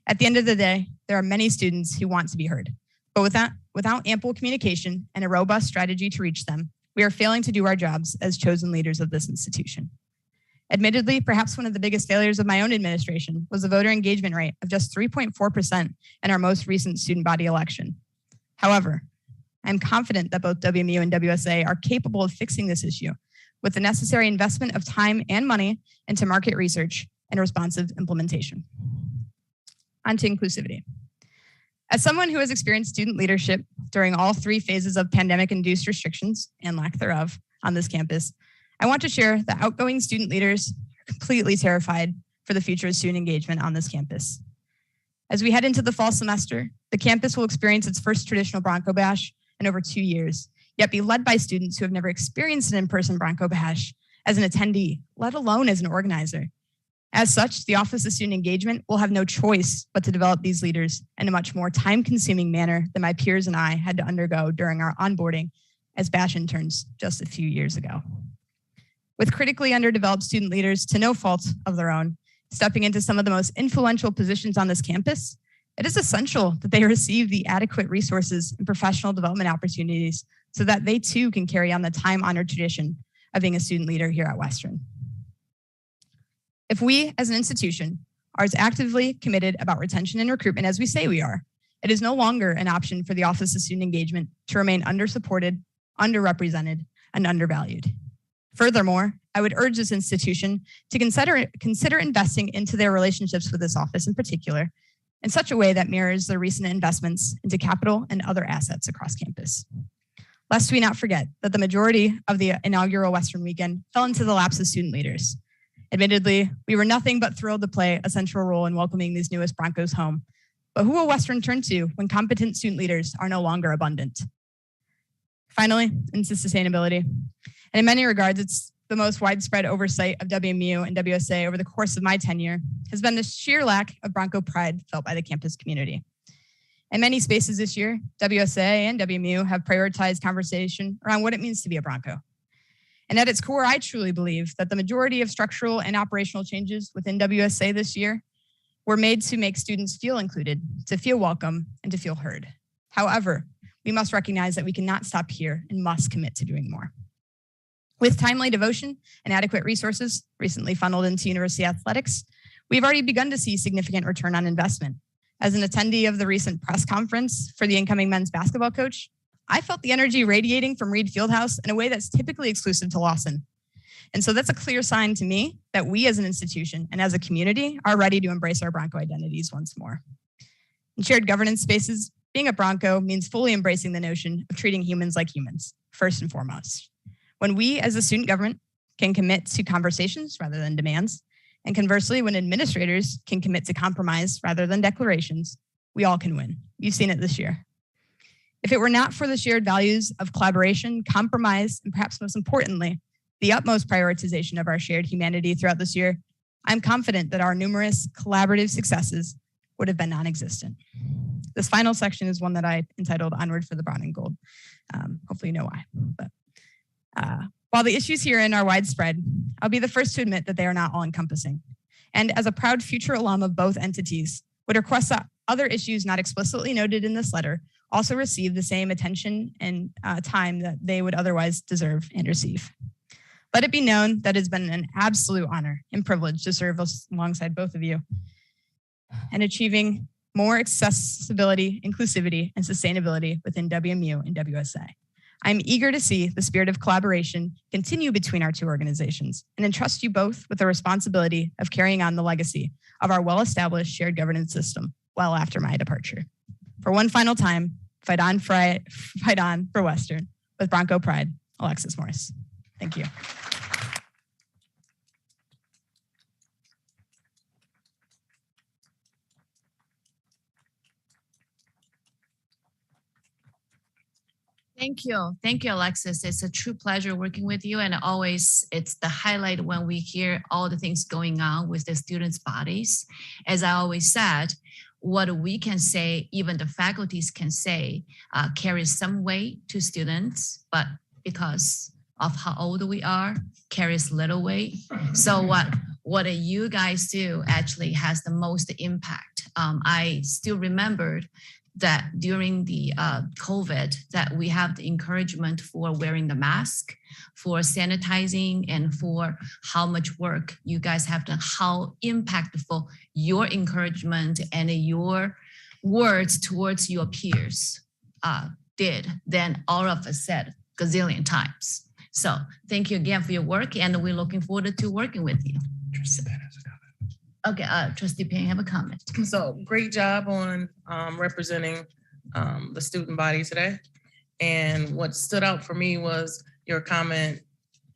At the end of the day, there are many students who want to be heard, but without ample communication and a robust strategy to reach them, we are failing to do our jobs as chosen leaders of this institution. Admittedly, perhaps one of the biggest failures of my own administration was the voter engagement rate of just 3.4% in our most recent student body election. However, I'm confident that both WMU and WSA are capable of fixing this issue with the necessary investment of time and money into market research and responsive implementation. On to inclusivity. As someone who has experienced student leadership during all 3 phases of pandemic-induced restrictions and lack thereof on this campus, I want to share that outgoing student leaders are completely terrified for the future of student engagement on this campus. As we head into the fall semester, the campus will experience its first traditional Bronco Bash in over 2 years, yet be led by students who have never experienced an in-person Bronco Bash as an attendee, let alone as an organizer. As such, the Office of Student Engagement will have no choice but to develop these leaders in a much more time-consuming manner than my peers and I had to undergo during our onboarding as batch interns just a few years ago. With critically underdeveloped student leaders, to no fault of their own, stepping into some of the most influential positions on this campus, it is essential that they receive the adequate resources and professional development opportunities so that they too can carry on the time-honored tradition of being a student leader here at Western. If we as an institution are as actively committed about retention and recruitment as we say we are, it is no longer an option for the Office of Student Engagement to remain undersupported, underrepresented, and undervalued. Furthermore, I would urge this institution to consider investing into their relationships with this office in particular in such a way that mirrors their recent investments into capital and other assets across campus. Lest we not forget that the majority of the inaugural Western weekend fell into the laps of student leaders. Admittedly, we were nothing but thrilled to play a central role in welcoming these newest Broncos home. But who will Western turn to when competent student leaders are no longer abundant? Finally, into sustainability. And in many regards, it's the most widespread oversight of WMU and WSA over the course of my tenure has been the sheer lack of Bronco pride felt by the campus community. In many spaces this year, WSA and WMU have prioritized conversation around what it means to be a Bronco. And at its core, I truly believe that the majority of structural and operational changes within WSA this year were made to make students feel included, to feel welcome, and to feel heard. However, we must recognize that we cannot stop here and must commit to doing more. With timely devotion and adequate resources recently funneled into university athletics, we've already begun to see significant return on investment. As an attendee of the recent press conference for the incoming men's basketball coach, I felt the energy radiating from Reed Fieldhouse in a way that's typically exclusive to Lawson. And so that's a clear sign to me that we as an institution and as a community are ready to embrace our Bronco identities once more. In shared governance spaces, being a Bronco means fully embracing the notion of treating humans like humans, first and foremost. When we as a student government can commit to conversations rather than demands, and conversely, when administrators can commit to compromise rather than declarations, we all can win. You've seen it this year. If it were not for the shared values of collaboration, compromise, and perhaps most importantly, the utmost prioritization of our shared humanity throughout this year, I'm confident that our numerous collaborative successes would have been non-existent. This final section is one that I entitled Onward for the Brown and Gold. Hopefully you know why. But while the issues herein are widespread, I'll be the first to admit that they are not all-encompassing. And as a proud future alum of both entities, would request that other issues not explicitly noted in this letter also receive the same attention and time that they would otherwise deserve and receive. Let it be known that it's been an absolute honor and privilege to serve alongside both of you and achieving more accessibility, inclusivity, and sustainability within WMU and WSA. I'm eager to see the spirit of collaboration continue between our two organizations and entrust you both with the responsibility of carrying on the legacy of our well-established shared governance system well after my departure. For one final time, fight on for Western with Bronco pride, Alexis Morris. Thank you. Thank you. Thank you, Alexis. It's a true pleasure working with you. And always, it's the highlight when we hear all the things going on with the students' bodies. As I always said, what we can say, even the faculties can say, carries some weight to students, but because of how old we are, carries little weight. So what you guys do actually has the most impact. I still remembered that during the COVID, that we have the encouragement for wearing the mask, for sanitizing, and for how much work you guys have done, how impactful your encouragement and your words towards your peers did, then all of us said gazillion times. So thank you again for your work, and we're looking forward to working with you. Okay, Trustee Payne, have a comment. So great job on representing the student body today. And what stood out for me was your comment,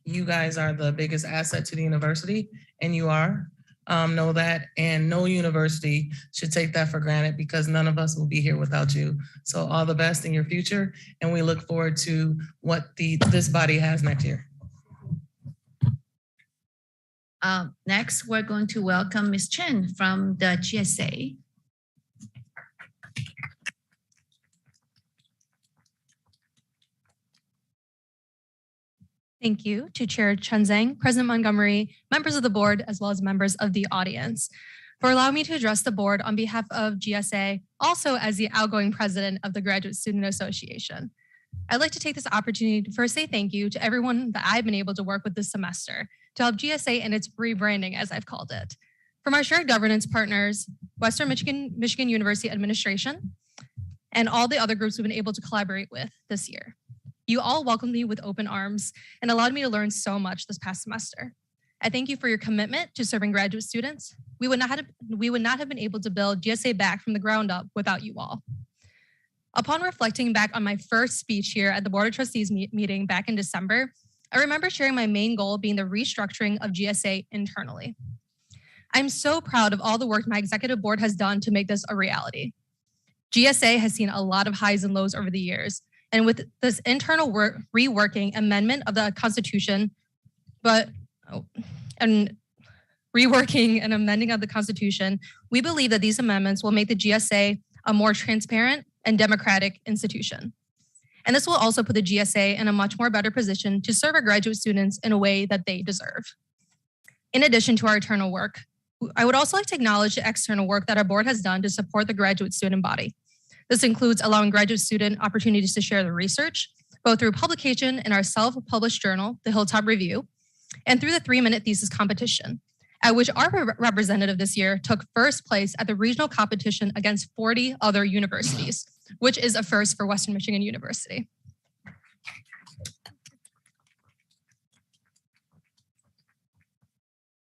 you guys are the biggest asset to the university, and you are. Know that, and no university should take that for granted because none of us will be here without you. So all the best in your future, and we look forward to what this body has next year. Next, we're going to welcome Ms. Chen from the GSA. Thank you to Chair Chen Zhang, President Montgomery, members of the board, as well as members of the audience, for allowing me to address the board on behalf of GSA, also as the outgoing president of the Graduate Student Association. I'd like to take this opportunity to first say thank you to everyone that I've been able to work with this semester to help GSA in its rebranding, as I've called it. From our shared governance partners, Western Michigan University Administration, and all the other groups we've been able to collaborate with this year. You all welcomed me with open arms and allowed me to learn so much this past semester. I thank you for your commitment to serving graduate students. We would not have been able to build GSA back from the ground up without you all. Upon reflecting back on my first speech here at the Board of Trustees meeting back in December, I remember sharing my main goal being the restructuring of GSA internally. I'm so proud of all the work my executive board has done to make this a reality. GSA has seen a lot of highs and lows over the years, and with this internal reworking amendment of the Constitution, and reworking and amending of the Constitution, we believe that these amendments will make the GSA a more transparent and democratic institution. And this will also put the GSA in a much more better position to serve our graduate students in a way that they deserve. In addition to our internal work, I would also like to acknowledge the external work that our board has done to support the graduate student body. This includes allowing graduate student opportunities to share their research, both through publication in our self-published journal, the Hilltop Review, and through the 3-minute thesis competition, at which our representative this year took first place at the regional competition against 40 other universities, which is a first for Western Michigan University.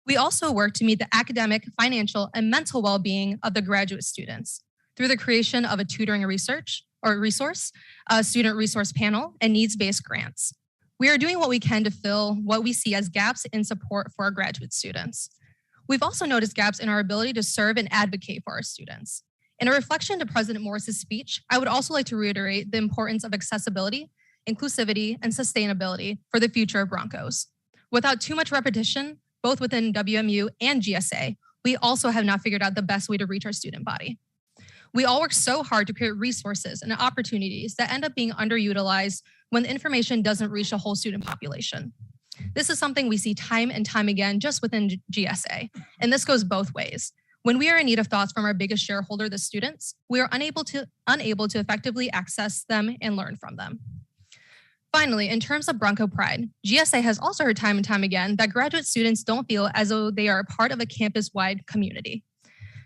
We also work to meet the academic, financial, and mental well-being of the graduate students through the creation of a tutoring resource, a student resource panel, and needs-based grants. We are doing what we can to fill what we see as gaps in support for our graduate students. We've also noticed gaps in our ability to serve and advocate for our students. In a reflection to President Morris's speech, I would also like to reiterate the importance of accessibility, inclusivity, and sustainability for the future of Broncos. Without too much repetition, both within WMU and GSA, we also have not figured out the best way to reach our student body. We all work so hard to create resources and opportunities that end up being underutilized when the information doesn't reach the whole student population. This is something we see time and time again just within GSA, and this goes both ways. When we are in need of thoughts from our biggest shareholder, the students, we are unable to effectively access them and learn from them. Finally, in terms of Bronco pride, GSA has also heard time and time again that graduate students don't feel as though they are a part of a campus-wide community.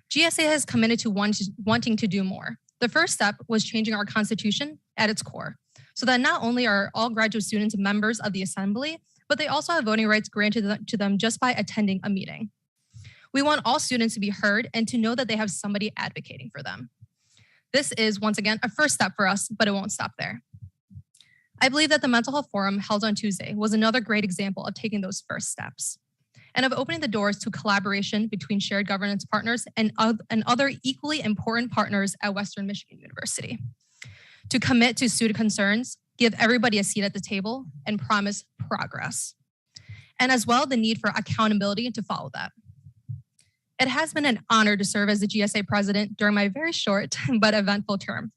GSA has committed to wanting to do more. The first step was changing our Constitution at its core, so that not only are all graduate students members of the Assembly, but they also have voting rights granted to them just by attending a meeting. We want all students to be heard and to know that they have somebody advocating for them. This is, once again, a first step for us, but it won't stop there. I believe that the Mental Health Forum held on Tuesday was another great example of taking those first steps and of opening the doors to collaboration between shared governance partners and other equally important partners at Western Michigan University. To commit to student concerns, give everybody a seat at the table, and promise progress. And as well, the need for accountability to follow that. It has been an honor to serve as the GSA president during my very short but eventful term.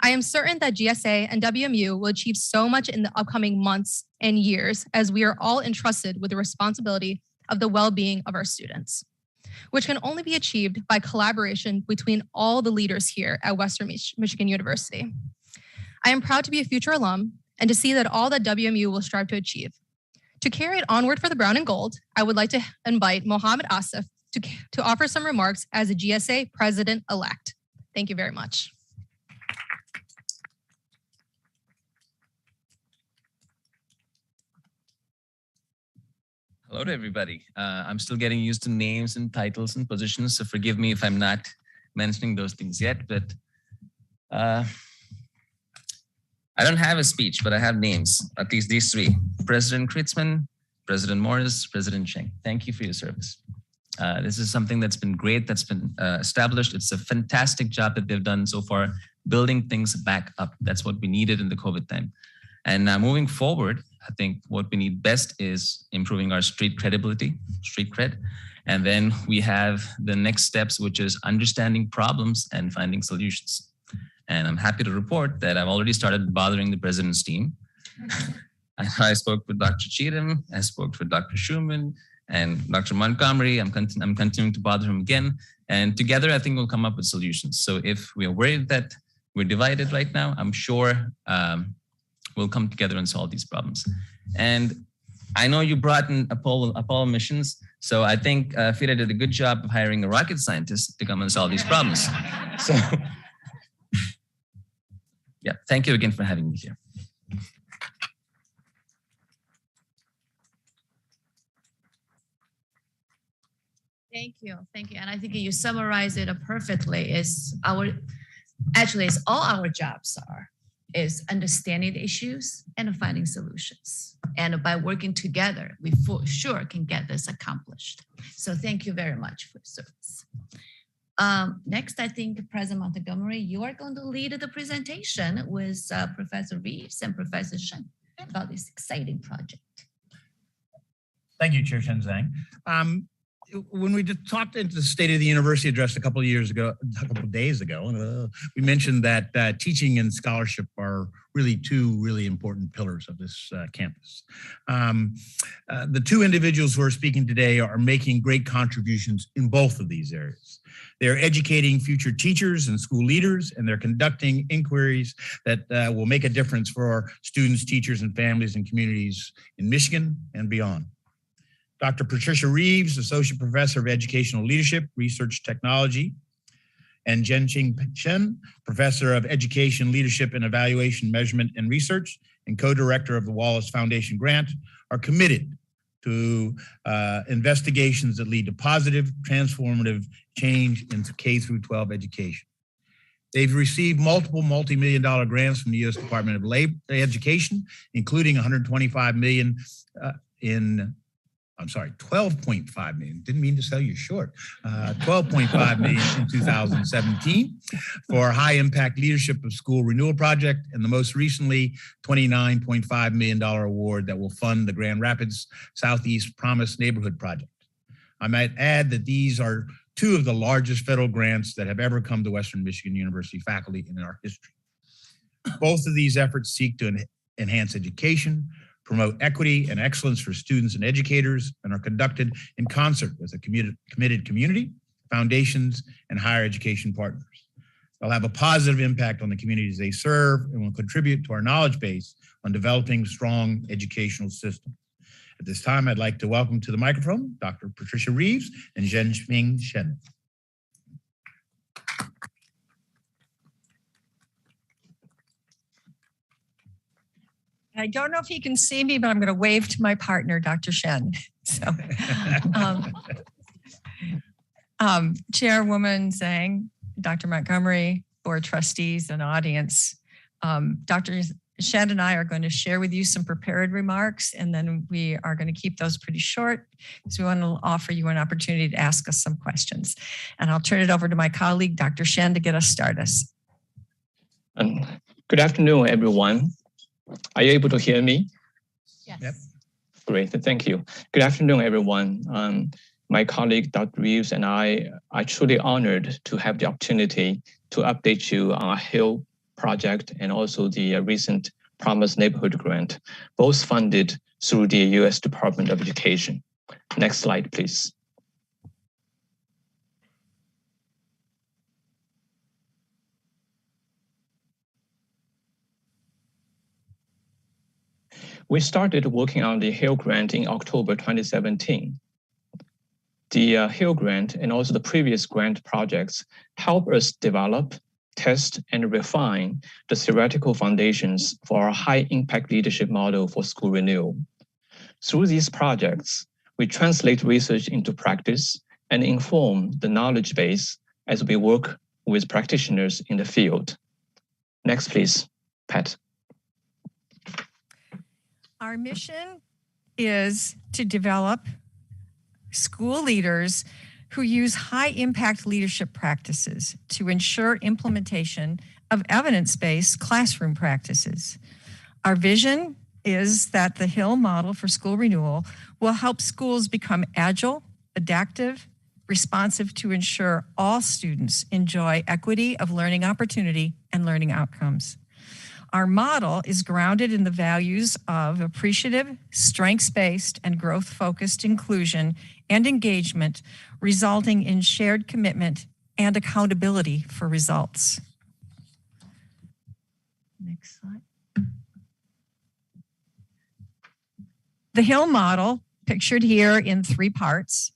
I am certain that GSA and WMU will achieve so much in the upcoming months and years as we are all entrusted with the responsibility of the well-being of our students, which can only be achieved by collaboration between all the leaders here at Western Michigan University. I am proud to be a future alum and to see that all that WMU will strive to achieve. To carry it onward for the brown and gold, I would like to invite Mohammed Asif to offer some remarks as a GSA president-elect. Thank you very much. Hello to everybody. I'm still getting used to names and titles and positions, so forgive me if I'm not mentioning those things yet, but I don't have a speech, but I have names, at least these three: President Kritzman, President Morris, President Cheng. Thank you for your service. This is something that's been great, that's been established. It's a fantastic job that they've done so far, building things back up. That's what we needed in the COVID time. And moving forward, I think what we need best is improving our street credibility, street cred. And then we have the next steps, which is understanding problems and finding solutions. And I'm happy to report that I've already started bothering the president's team. I spoke with Dr. Cheatham, I spoke with Dr. Schumann and Dr. Montgomery. I'm continuing to bother him again. And together, I think we'll come up with solutions. So if we are worried that we're divided right now, I'm sure we'll come together and solve these problems. And I know you brought in Apollo missions. So I think FIDA did a good job of hiring a rocket scientist to come and solve these problems. So yeah, thank you again for having me here. Thank you. Thank you. And I think you summarize it perfectly. It's all our jobs is understanding the issues and finding solutions. And by working together, we for sure can get this accomplished. So thank you very much for your service. Next, I think President Montgomery, you are going to lead the presentation with Professor Reeves and Professor Shen about this exciting project. Thank you, Chair Chen Zhang. When we just talked into the State of the University address a couple of days ago, we mentioned that teaching and scholarship are really two really important pillars of this campus. The two individuals who are speaking today are making great contributions in both of these areas. They're educating future teachers and school leaders, and they're conducting inquiries that will make a difference for our students, teachers, and families and communities in Michigan and beyond. Dr. Patricia Reeves, Associate Professor of Educational Leadership, Research Technology, and Zhenqing Shen, Professor of Education, Leadership, and Evaluation Measurement and Research, and co-director of the Wallace Foundation Grant, are committed to investigations that lead to positive, transformative change in K-12 education. They've received multiple multi-million-dollar grants from the U.S. Department of Education, including $125 million $12.5 million. Didn't mean to sell you short. $12.5 million in 2017 for high impact leadership of school renewal project, and the most recently $29.5 million award that will fund the Grand Rapids Southeast Promise Neighborhood Project. I might add that these are two of the largest federal grants that have ever come to Western Michigan University faculty in our history. Both of these efforts seek to enhance education, promote equity and excellence for students and educators, and are conducted in concert with a committed community, foundations, and higher education partners. They'll have a positive impact on the communities they serve and will contribute to our knowledge base on developing strong educational systems. At this time, I'd like to welcome to the microphone Dr. Patricia Reeves and Zhenqing Shen. I don't know if he can see me, but I'm going to wave to my partner, Dr. Shen. So, Chairwoman Zhang, Dr. Montgomery, Board Trustees, and audience, Dr. Shen and I are going to share with you some prepared remarks, and then we are going to keep those pretty short because we want to offer you an opportunity to ask us some questions. And I'll turn it over to my colleague, Dr. Shen, to get us started. Good afternoon, everyone. Are you able to hear me? Yes. Yep. Great, thank you. Good afternoon, everyone. My colleague, Dr. Reeves, and I are truly honored to have the opportunity to update you on our HILL project and also the recent Promise Neighborhood Grant, both funded through the U.S. Department of Education. Next slide, please. We started working on the HILL grant in October 2017. The HILL grant and also the previous grant projects help us develop, test, and refine the theoretical foundations for our high-impact leadership model for school renewal. Through these projects, we translate research into practice and inform the knowledge base as we work with practitioners in the field. Next, please, Pat. Our mission is to develop school leaders who use high impact leadership practices to ensure implementation of evidence-based classroom practices. Our vision is that the Hill model for school renewal will help schools become agile, adaptive, responsive to ensure all students enjoy equity of learning opportunity and learning outcomes. Our model is grounded in the values of appreciative, strengths-based, and growth-focused inclusion and engagement, resulting in shared commitment and accountability for results. Next slide. The Hill model, pictured here in 3 parts,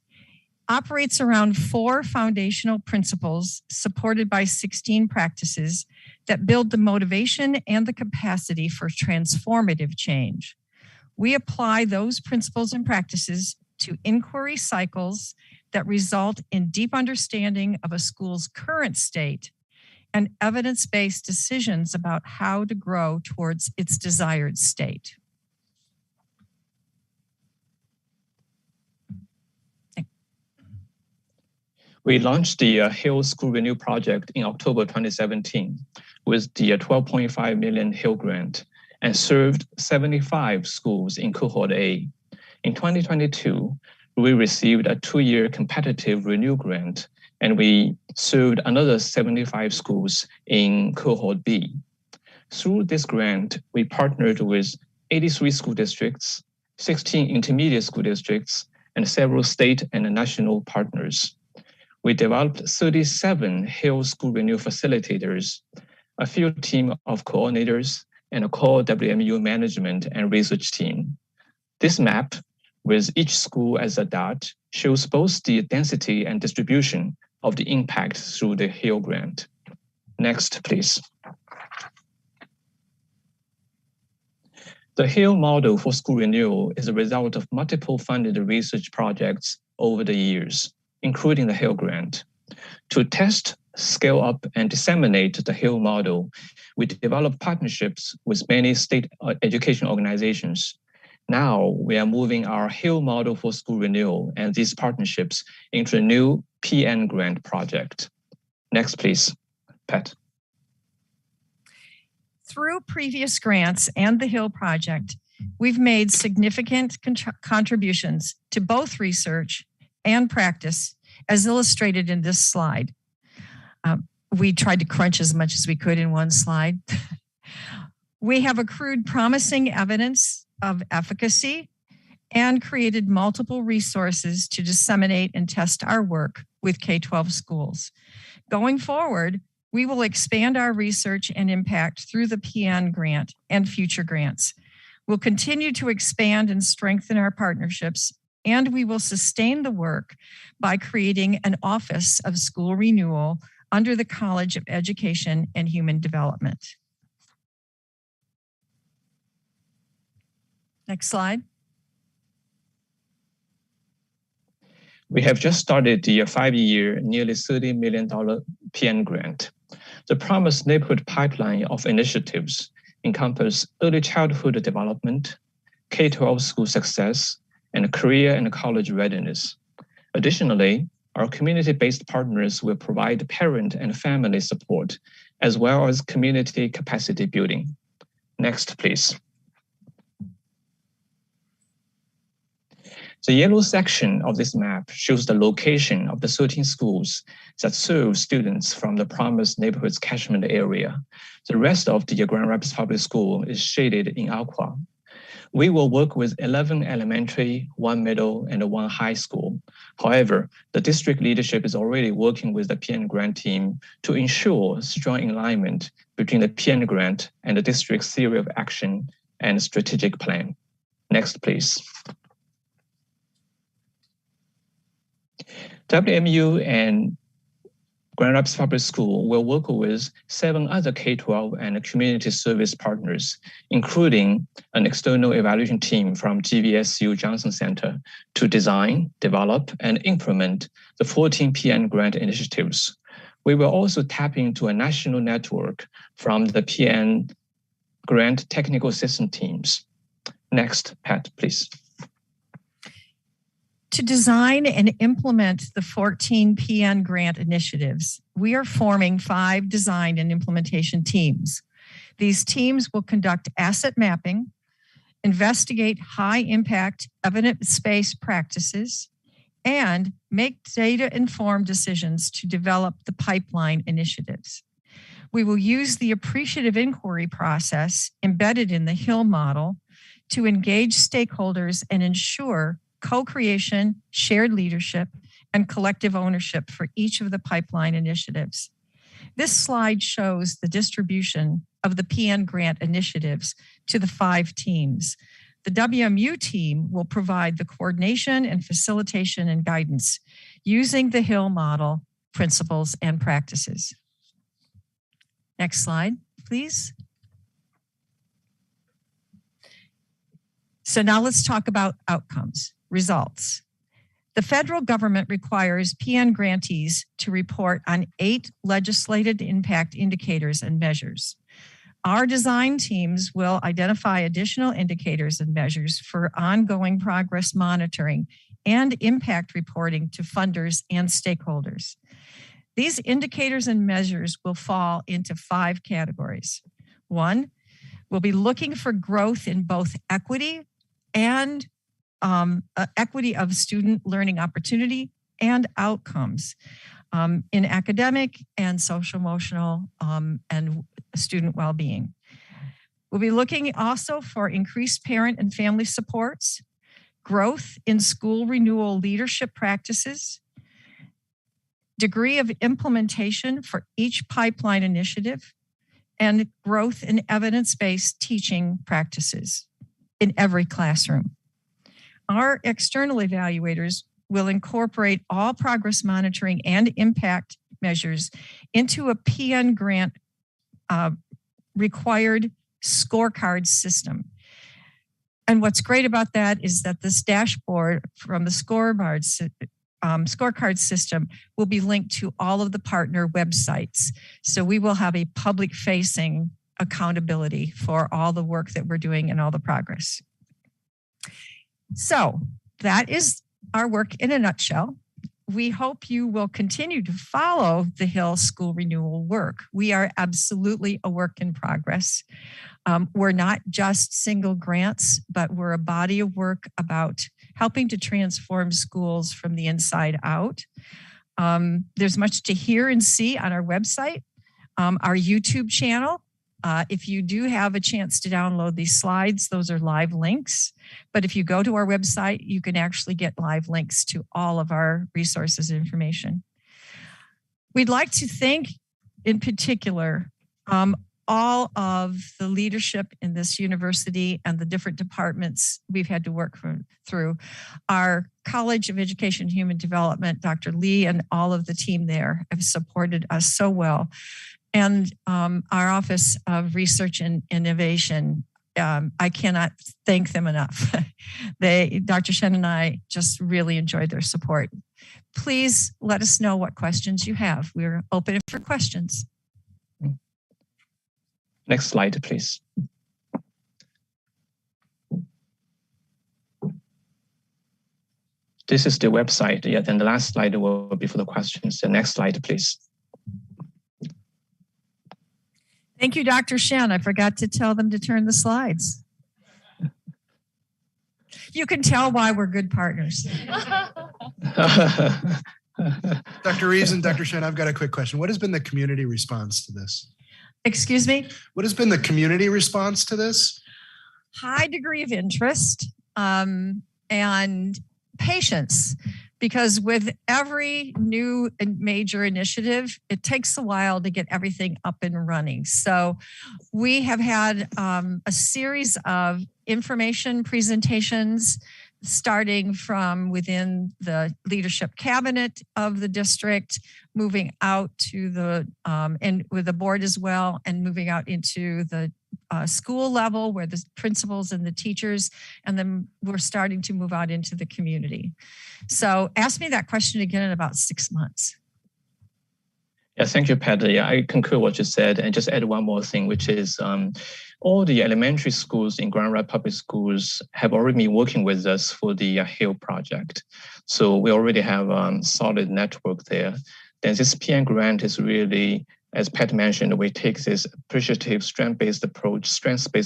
operates around 4 foundational principles supported by 16 practices that build the motivation and the capacity for transformative change. We apply those principles and practices to inquiry cycles that result in deep understanding of a school's current state and evidence-based decisions about how to grow towards its desired state. We launched the Hill School Renew project in October 2017 with the 12.5 million Hill grant and served 75 schools in cohort A. In 2022, we received a 2-year competitive Renew grant and we served another 75 schools in cohort B. Through this grant, we partnered with 83 school districts, 16 intermediate school districts, and several state and national partners. We developed 37 Hill School Renew facilitators, a field team of coordinators, and a core WMU management and research team. This map, with each school as a dot, shows both the density and distribution of the impact through the Hill grant. Next, please. The Hill model for school renewal is a result of multiple funded research projects over the years, including the Hill grant. To test, scale up, and disseminate the Hill model, we developed partnerships with many state education organizations. Now we are moving our Hill model for school renewal and these partnerships into a new PN grant project. Next, please, Pat. Through previous grants and the Hill project, we've made significant contributions to both research and practice, as illustrated in this slide. We tried to crunch as much as we could in one slide. We have accrued promising evidence of efficacy and created multiple resources to disseminate and test our work with K-12 schools. Going forward, we will expand our research and impact through the PN grant and future grants. We'll continue to expand and strengthen our partnerships, and we will sustain the work by creating an Office of School Renewal under the College of Education and Human Development. Next slide. We have just started the 5-year, nearly $30 million PN grant. The Promised Neighborhood pipeline of initiatives encompass early childhood development, K-12 school success, and career and college readiness. Additionally, our community-based partners will provide parent and family support, as well as community capacity building. Next, please. The yellow section of this map shows the location of the 13 schools that serve students from the Promised Neighborhoods catchment area. The rest of the Grand Rapids Public School is shaded in aqua. We will work with 11 elementary, 1 middle, and 1 high school. However, the district leadership is already working with the PN grant team to ensure strong alignment between the PN grant and the district's theory of action and strategic plan. Next, please. WMU and Grand Rapids Public School will work with 7 other K-12 and community service partners, including an external evaluation team from GVSU Johnson Center to design, develop, and implement the 14 PN grant initiatives. We will also tap into a national network from the PN grant technical assistance teams. Next, Pat, please. To design and implement the 14 PN grant initiatives, we are forming 5 design and implementation teams. These teams will conduct asset mapping, investigate high impact evidence-based practices, and make data-informed decisions to develop the pipeline initiatives. We will use the appreciative inquiry process embedded in the Hill model to engage stakeholders and ensure co-creation, shared leadership, and collective ownership for each of the pipeline initiatives. This slide shows the distribution of the PN grant initiatives to the 5 teams. The WMU team will provide the coordination and facilitation and guidance using the Hill model principles and practices. Next slide, please. So now let's talk about outcomes, results. The federal government requires PN grantees to report on 8 legislated impact indicators and measures. Our design teams will identify additional indicators and measures for ongoing progress monitoring and impact reporting to funders and stakeholders. These indicators and measures will fall into 5 categories. 1, we'll be looking for growth in both equity and equity of student learning opportunity and outcomes in academic and social emotional and student well-being. We'll be looking also for increased parent and family supports, growth in school renewal leadership practices, degree of implementation for each pipeline initiative, and growth in evidence-based teaching practices in every classroom. Our external evaluators will incorporate all progress monitoring and impact measures into a PN grant required scorecard system. And what's great about that is that this dashboard from the scorecard system will be linked to all of the partner websites. So we will have a public facing accountability for all the work that we're doing and all the progress. So that is our work in a nutshell. We hope you will continue to follow the Hill School Renewal work. We are absolutely a work in progress. We're not just single grants, but we're a body of work about helping to transform schools from the inside out. There's much to hear and see on our website, our YouTube channel. If you do have a chance to download these slides, those are live links. But if you go to our website, you can actually get live links to all of our resources and information. We'd like to thank, in particular, all of the leadership in this university and the different departments we've had to work through. Our College of Education and Human Development, Dr. Lee, and all of the team there have supported us so well. And our Office of Research and Innovation, I cannot thank them enough. Dr. Shen and I just really enjoyed their support. Please let us know what questions you have. We're open for questions. Next slide, please. This is the website. Yeah, then the last slide will be for the questions. The next slide, please. Thank you, Dr. Shen. I forgot to tell them to turn the slides. You can tell why we're good partners. Dr. Reeves and Dr. Shen, I've got a quick question. What has been the community response to this? Excuse me? What has been the community response to this? High degree of interest and patience, because with every new and major initiative, it takes a while to get everything up and running. So we have had a series of information presentations starting from within the leadership cabinet of the district, moving out to the, and with the board as well, and moving out into the school level where the principals and the teachers, and then we're starting to move out into the community. So ask me that question again in about 6 months. Yeah, thank you, Pat. Yeah, I concur what you said, and just add one more thing, which is all the elementary schools in Grand Rapids Public Schools have already been working with us for the HILL project. So we already have a solid network there. Then this PN grant is really as Pat mentioned, we take this appreciative strengths-based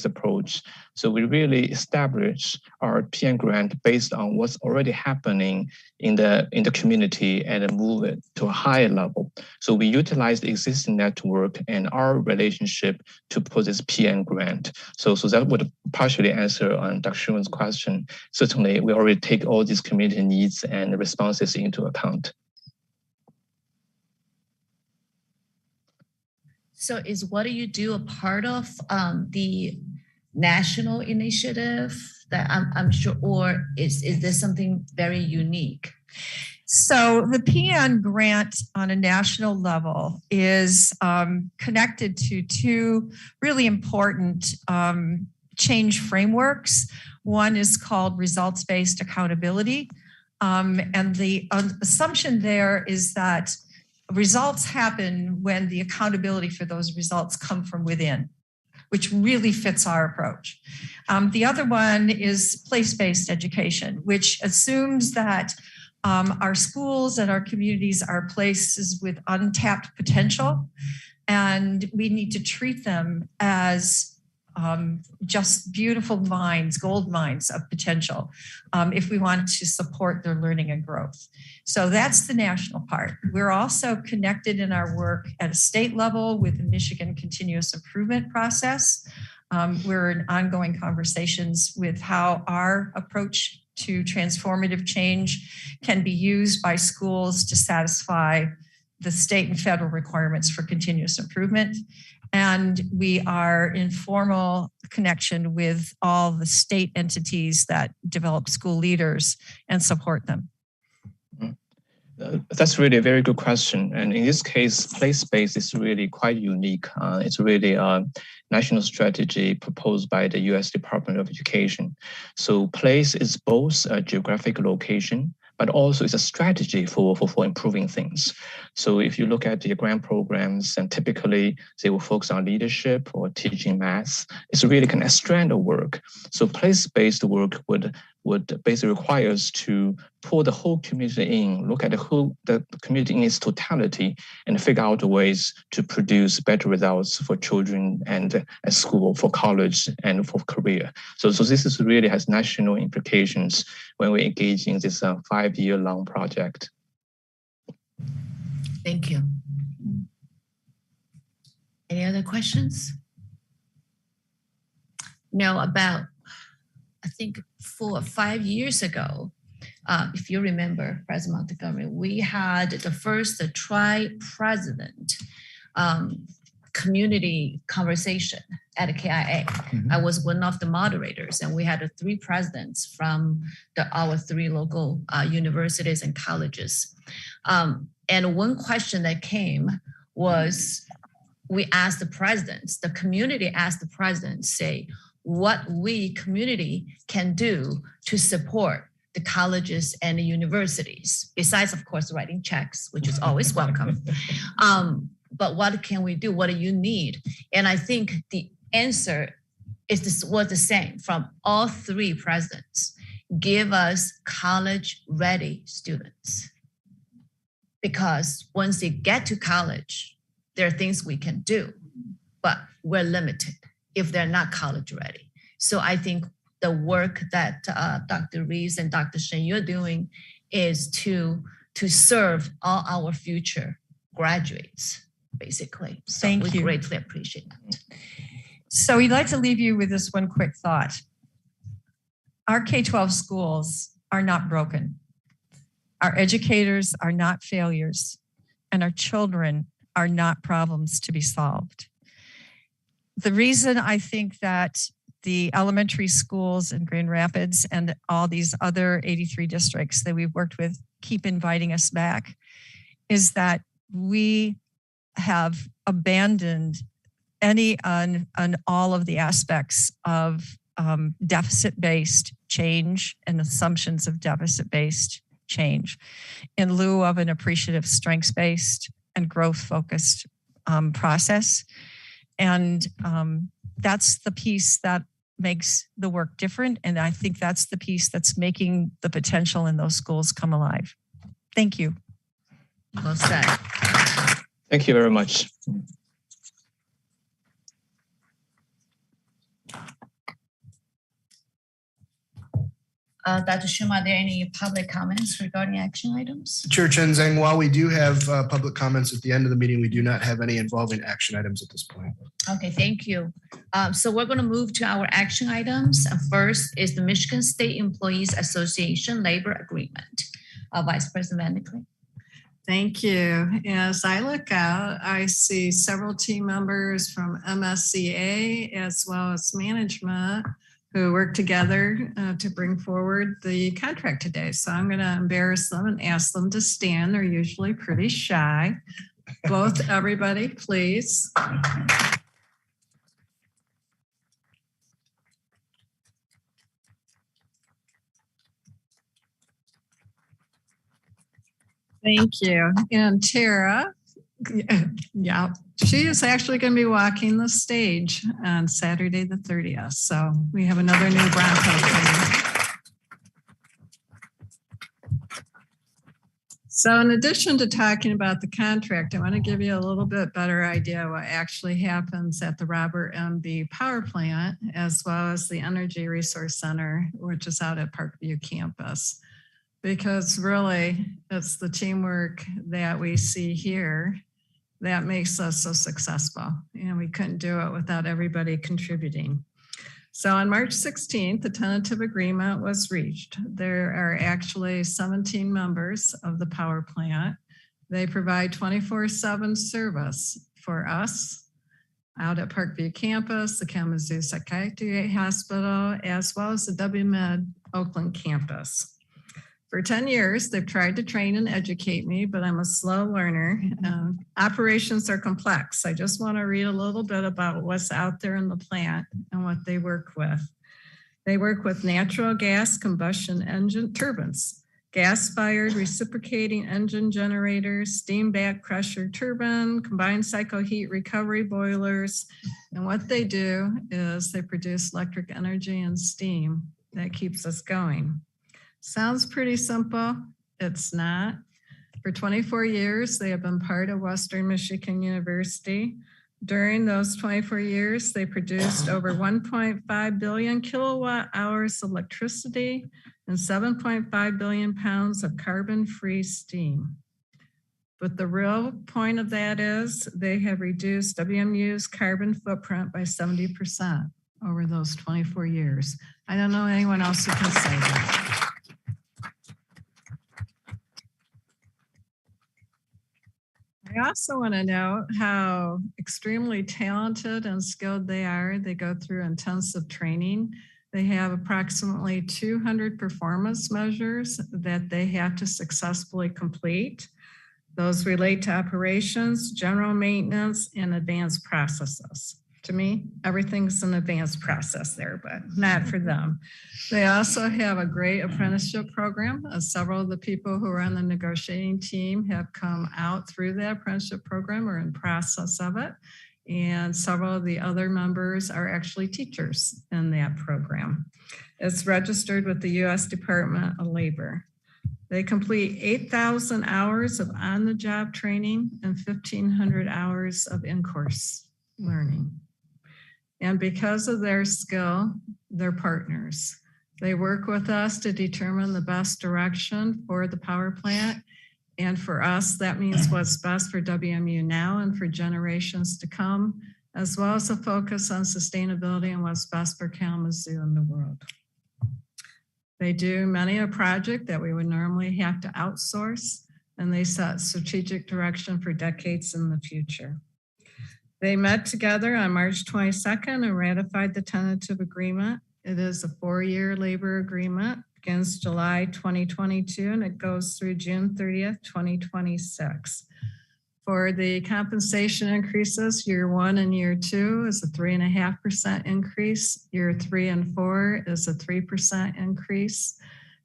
approach. So we really establish our PN grant based on what's already happening in the community and move it to a higher level. So we utilize the existing network and our relationship to put this PN grant. So that would partially answer on Dr. Schuman's question. Certainly, we already take all these community needs and responses into account. So is what do you do a part of the national initiative that I'm sure, or is this something very unique? So the PN grant on a national level is connected to two really important change frameworks. One is called results-based accountability. And the assumption there is that results happen when the accountability for those results come from within, which really fits our approach. The other one is place-based education, which assumes that our schools and our communities are places with untapped potential, and we need to treat them as just beautiful mines, gold mines of potential, if we want to support their learning and growth. So that's the national part. We're also connected in our work at a state level with the Michigan Continuous Improvement Process. We're in ongoing conversations with how our approach to transformative change can be used by schools to satisfy the state and federal requirements for continuous improvement. And we are in formal connection with all the state entities that develop school leaders and support them. That's really a very good question. And in this case, place-based is really quite unique. It's really a national strategy proposed by the U.S. Department of Education. So place is both a geographic location, but also it's a strategy for improving things. So if you look at the grant programs, and typically they will focus on leadership or teaching math, it's really kind of a strand of work. So place-based work would basically require us to pull the whole community in, look at the community in its totality, and figure out ways to produce better results for children and at school, for college, and for career. So this is really has national implications when we engage in this 5-year-long project. Thank you. Any other questions? No, about, I think 4 or 5 years ago, if you remember, President Montgomery, we had the first tri-president community conversation at a KIA. I was one of the moderators, and we had 3 presidents from our 3 local universities and colleges. And one question that came was, we asked the presidents, the community asked the presidents, say, what we community can do to support the colleges and the universities, besides, of course, writing checks, which is always welcome. But what can we do? What do you need? And I think the answer was the same from all 3 presidents. Give us college-ready students. Because once they get to college, there are things we can do, but we're limited if they're not college ready. So I think the work that Dr. Reeves and Dr. Shen, you're doing is to serve all our future graduates, basically. So Thank you. We greatly appreciate that. So we'd like to leave you with this one quick thought. Our K-12 schools are not broken. Our educators are not failures, and our children are not problems to be solved. The reason I think that the elementary schools in Grand Rapids and all these other 83 districts that we've worked with keep inviting us back is that we have abandoned any on all of the aspects of deficit-based change and assumptions of deficit-based change in lieu of an appreciative strengths-based and growth-focused process. And that's the piece that makes the work different. And I think that's the piece that's making the potential in those schools come alive. Thank you. Well said. Thank you very much. Dr. Shum, are there any public comments regarding action items? Chair Chen Zhang, while we do have public comments at the end of the meeting, we do not have any involving action items at this point. Okay, thank you. So we're going to move to our action items. First is the Michigan State Employees Association Labor Agreement. Vice President Vanderklee. Thank you. As I look out, I see several team members from MSCA as well as management who work together to bring forward the contract today. So I'm going to embarrass them and ask them to stand. They're usually pretty shy. Both, everybody, please. Thank you. And Tara, yeah, she is actually going to be walking the stage on Saturday the 30th. So we have another new Bronco player. So in addition to talking about the contract, I want to give you a little bit better idea what actually happens at the Robert M. B. Power Plant, as well as the Energy Resource Center, which is out at Parkview campus. Because really, it's the teamwork that we see here that makes us so successful. And we couldn't do it without everybody contributing. So on March 16th, the tentative agreement was reached. There are actually 17 members of the power plant. They provide 24/7 service for us out at Parkview campus, the Kalamazoo Psychiatry Hospital, as well as the WMed Oakland campus. For 10 years, they've tried to train and educate me, but I'm a slow learner. Operations are complex. I just want to read a little bit about what's out there in the plant and what they work with. They work with natural gas combustion engine turbines, gas-fired reciprocating engine generators, steam back pressure turbine, combined cycle heat recovery boilers. And what they do is they produce electric energy and steam that keeps us going. Sounds pretty simple. It's not. For 24 years, they have been part of Western Michigan University. During those 24 years, they produced over 1.5 billion kilowatt hours of electricity and 7.5 billion pounds of carbon-free steam. But the real point of that is they have reduced WMU's carbon footprint by 70% over those 24 years. I don't know anyone else who can say that. I also want to note how extremely talented and skilled they are. They go through intensive training. They have approximately 200 performance measures that they have to successfully complete. Those relate to operations, general maintenance, and advanced processes. To me, everything's an advanced process there, but not for them. They also have a great apprenticeship program. Several of the people who are on the negotiating team have come out through that apprenticeship program or in process of it. And several of the other members are actually teachers in that program. It's registered with the U.S. Department of Labor. They complete 8,000 hours of on-the-job training and 1,500 hours of in-course learning. And because of their skill, they're partners. They work with us to determine the best direction for the power plant. And for us, that means what's best for WMU now and for generations to come, as well as a focus on sustainability and what's best for Kalamazoo and the world. They do many a project that we would normally have to outsource, and they set strategic direction for decades in the future. They met together on March 22nd and ratified the tentative agreement. It is a 4-year labor agreement, begins July 2022, and it goes through June 30th, 2026. For the compensation increases, year 1 and year 2 is a 3.5% increase. Year 3 and 4 is a 3% increase.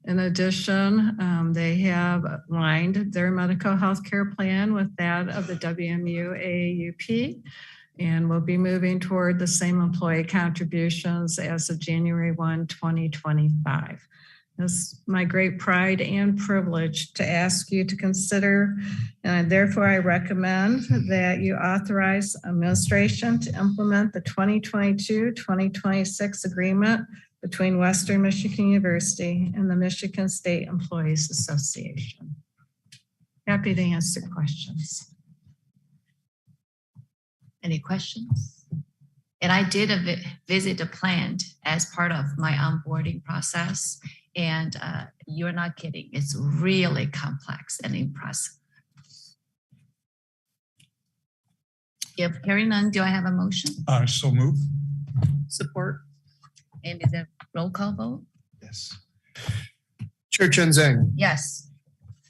In addition, they have aligned their medical health care plan with that of the WMU AAUP, and will be moving toward the same employee contributions as of January 1, 2025. It's my great pride and privilege to ask you to consider, and therefore I recommend that you authorize administration to implement the 2022-2026 agreement between Western Michigan University and the Michigan State Employees Association. Happy to answer questions. Any questions? And I did visit the plant as part of my onboarding process. And you're not kidding. It's really complex and impressive. If hearing none, do I have a motion? So move. Support. And is it roll call vote? Yes. Chair Chen Zhang, Yes.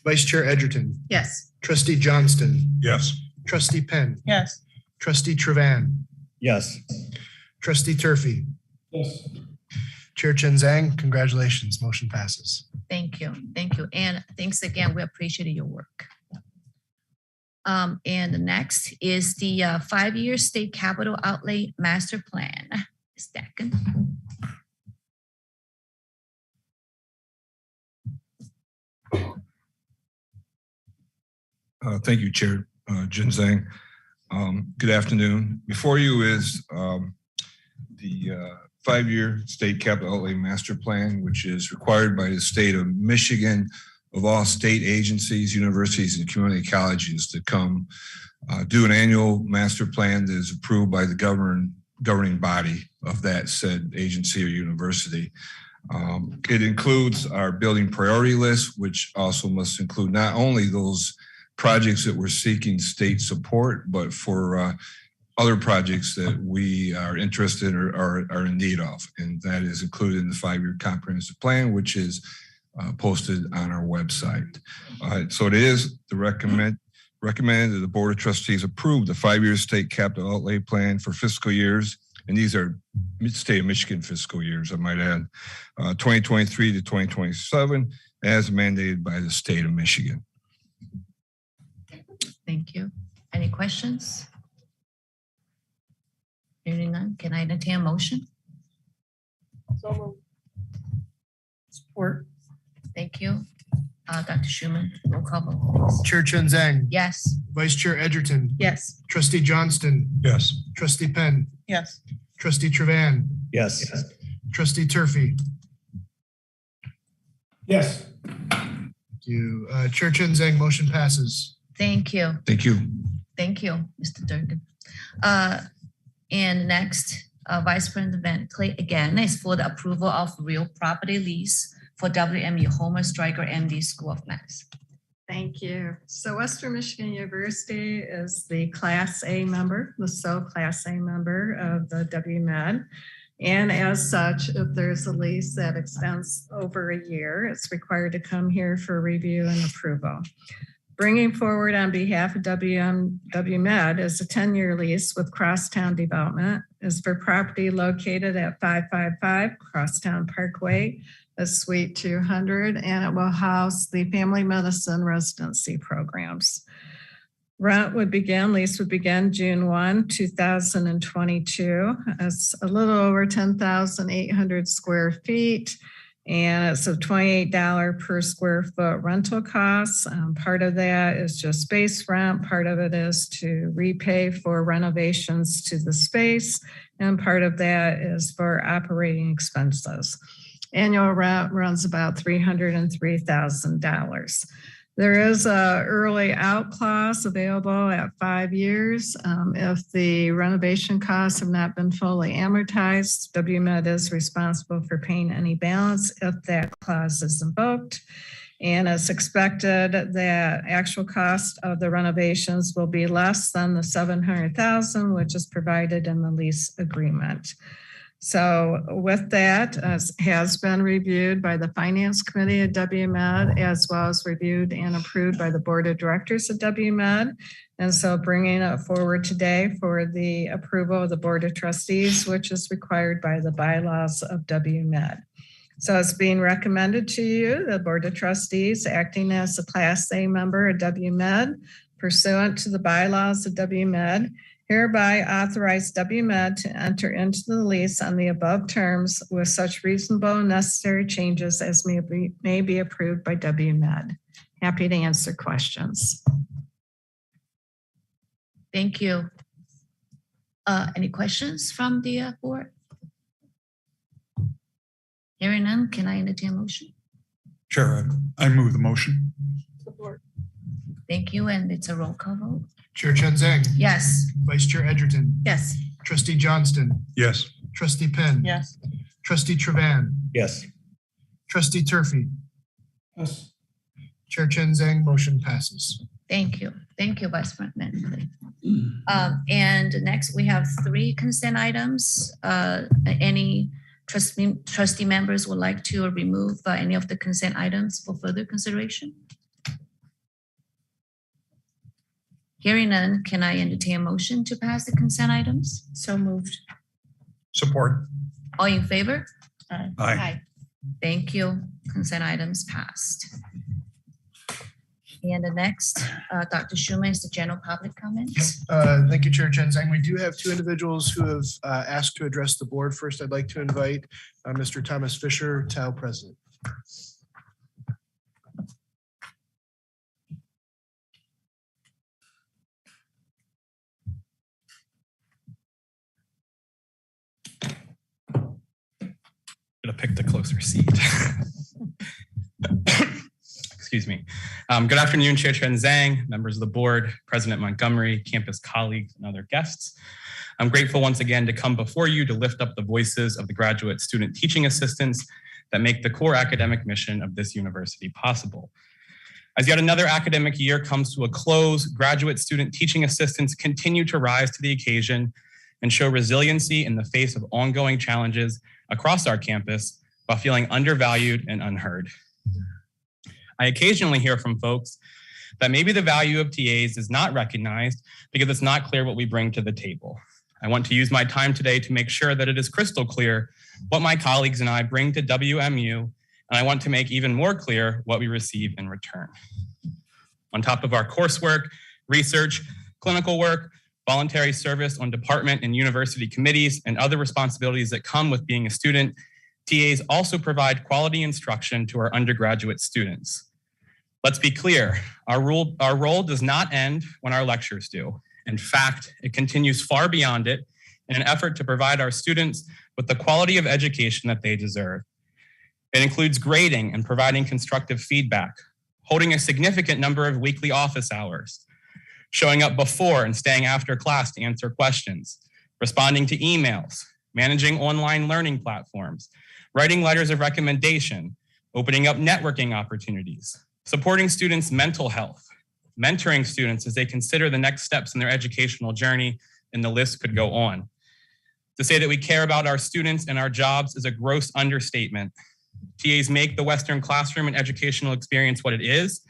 Vice Chair Edgerton, Yes. Trustee Johnston, Yes. Trustee Penn, Yes. Trustee Trevan, Yes. Trustee Turfy. Yes. Chair Chen Zhang, congratulations. Motion passes. Thank you. Thank you. And thanks again. We appreciate your work. And next is the 5-year state capital outlay master plan. Second. Thank you, Chair Jin Zhang. Good afternoon. Before you is the 5-year state capital outlay master plan, which is required by the state of Michigan of all state agencies, universities, and community colleges to come do an annual master plan that is approved by the governing body of that said agency or university. It includes our building priority list, which also must include not only those projects that we're seeking state support, but for other projects that we are interested or are in need of. And that is included in the 5-year comprehensive plan, which is posted on our website. So it is recommended that the Board of Trustees approve the 5-year state capital outlay plan for fiscal years. And these are state of Michigan fiscal years, I might add, 2023 to 2027, as mandated by the state of Michigan. Thank you. Any questions? Hearing none, can I entertain a motion? So moved. Support. Thank you. Dr. Schumann, roll call vote, please. Chair Chen Zhang, Yes. Vice Chair Edgerton, Yes. Trustee Johnston, Yes. Trustee Penn, Yes. Trustee Trevan, Yes. Trustee Turfy. Yes. Thank you. Chair Chen Zhang, motion passes. Thank you. Thank you. Thank you, Mr. Durkin. And next, Vice President Van Clay again is for the approval of real property lease for WMU Homer Stryker MD School of Medicine. Thank you. So Western Michigan University is the Class A member, the sole Class A member of the WMed. And as such, if there's a lease that extends over a year, it's required to come here for review and approval. Bringing forward on behalf of WMed is a 10-year lease with Crosstown Development, is for property located at 555 Crosstown Parkway, a Suite 200, and it will house the family medicine residency programs. Lease would begin June 1, 2022. It's a little over 10,800 square feet. And it's a $28 per square foot rental cost. Part of that is just base rent. Part of it is to repay for renovations to the space. And part of that is for operating expenses. Annual rent runs about $303,000. There is a early out clause available at 5 years. If the renovation costs have not been fully amortized, WMed is responsible for paying any balance if that clause is invoked. And it's expected that actual cost of the renovations will be less than the $700,000, which is provided in the lease agreement. So with that, has been reviewed by the Finance Committee at WMed, as well as reviewed and approved by the Board of Directors at WMed. And so bringing it forward today for the approval of the Board of Trustees, which is required by the bylaws of WMed. So it's being recommended to you, the Board of Trustees, acting as a Class A member of WMed, pursuant to the bylaws of WMed, hereby authorize WMed to enter into the lease on the above terms with such reasonable and necessary changes as may be approved by WMed. Happy to answer questions. Thank you. Any questions from the board? Hearing none, can I entertain a motion? Sure, I move the motion. Support. Thank you, and it's a roll call vote. Chair Chen Zhang, Yes. Vice Chair Edgerton, Yes. Trustee Johnston, Yes. Trustee Penn, Yes. Trustee Trevan, Yes. Trustee Turfy. Yes. Chair Chen Zhang, motion passes. Thank you. Thank you, Vice President. And next we have 3 consent items. Any trustee members would like to remove any of the consent items for further consideration? Hearing none, can I entertain a motion to pass the consent items? So moved. Support. All in favor? Aye. Thank you. Consent items passed. And the next, Dr. Schumann, is the general public comments. Thank you, Chair Chen Zhang. We do have 2 individuals who have asked to address the board. First, I'd like to invite Mr. Thomas Fisher, TAO President. Gonna pick the closer seat. Excuse me. Good afternoon, Chair Chen Zhang, members of the board, President Montgomery, campus colleagues, and other guests. I'm grateful once again to come before you to lift up the voices of the graduate student teaching assistants that make the core academic mission of this university possible. As yet another academic year comes to a close, graduate student teaching assistants continue to rise to the occasion and show resiliency in the face of ongoing challenges across our campus while feeling undervalued and unheard. I occasionally hear from folks that maybe the value of TAs is not recognized because it's not clear what we bring to the table. I want to use my time today to make sure that it is crystal clear what my colleagues and I bring to WMU, and I want to make even more clear what we receive in return. On top of our coursework, research, clinical work, voluntary service on department and university committees, and other responsibilities that come with being a student, TAs also provide quality instruction to our undergraduate students. Let's be clear, our role does not end when our lectures do. In fact, it continues far beyond it in an effort to provide our students with the quality of education that they deserve. It includes grading and providing constructive feedback, holding a significant number of weekly office hours, showing up before and staying after class to answer questions, responding to emails, managing online learning platforms, writing letters of recommendation, opening up networking opportunities, supporting students' mental health, mentoring students as they consider the next steps in their educational journey, and the list could go on. To say that we care about our students and our jobs is a gross understatement. TAs make the Western classroom and educational experience what it is,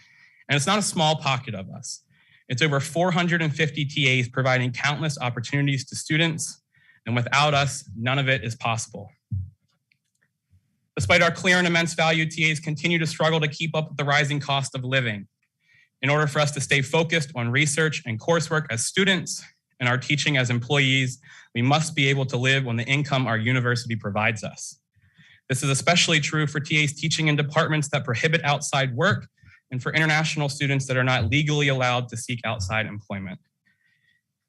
and it's not a small pocket of us. It's over 450 TAs providing countless opportunities to students, and without us, none of it is possible. Despite our clear and immense value, TAs continue to struggle to keep up with the rising cost of living. In order for us to stay focused on research and coursework as students and our teaching as employees, we must be able to live on the income our university provides us. This is especially true for TAs teaching in departments that prohibit outside work and for international students that are not legally allowed to seek outside employment.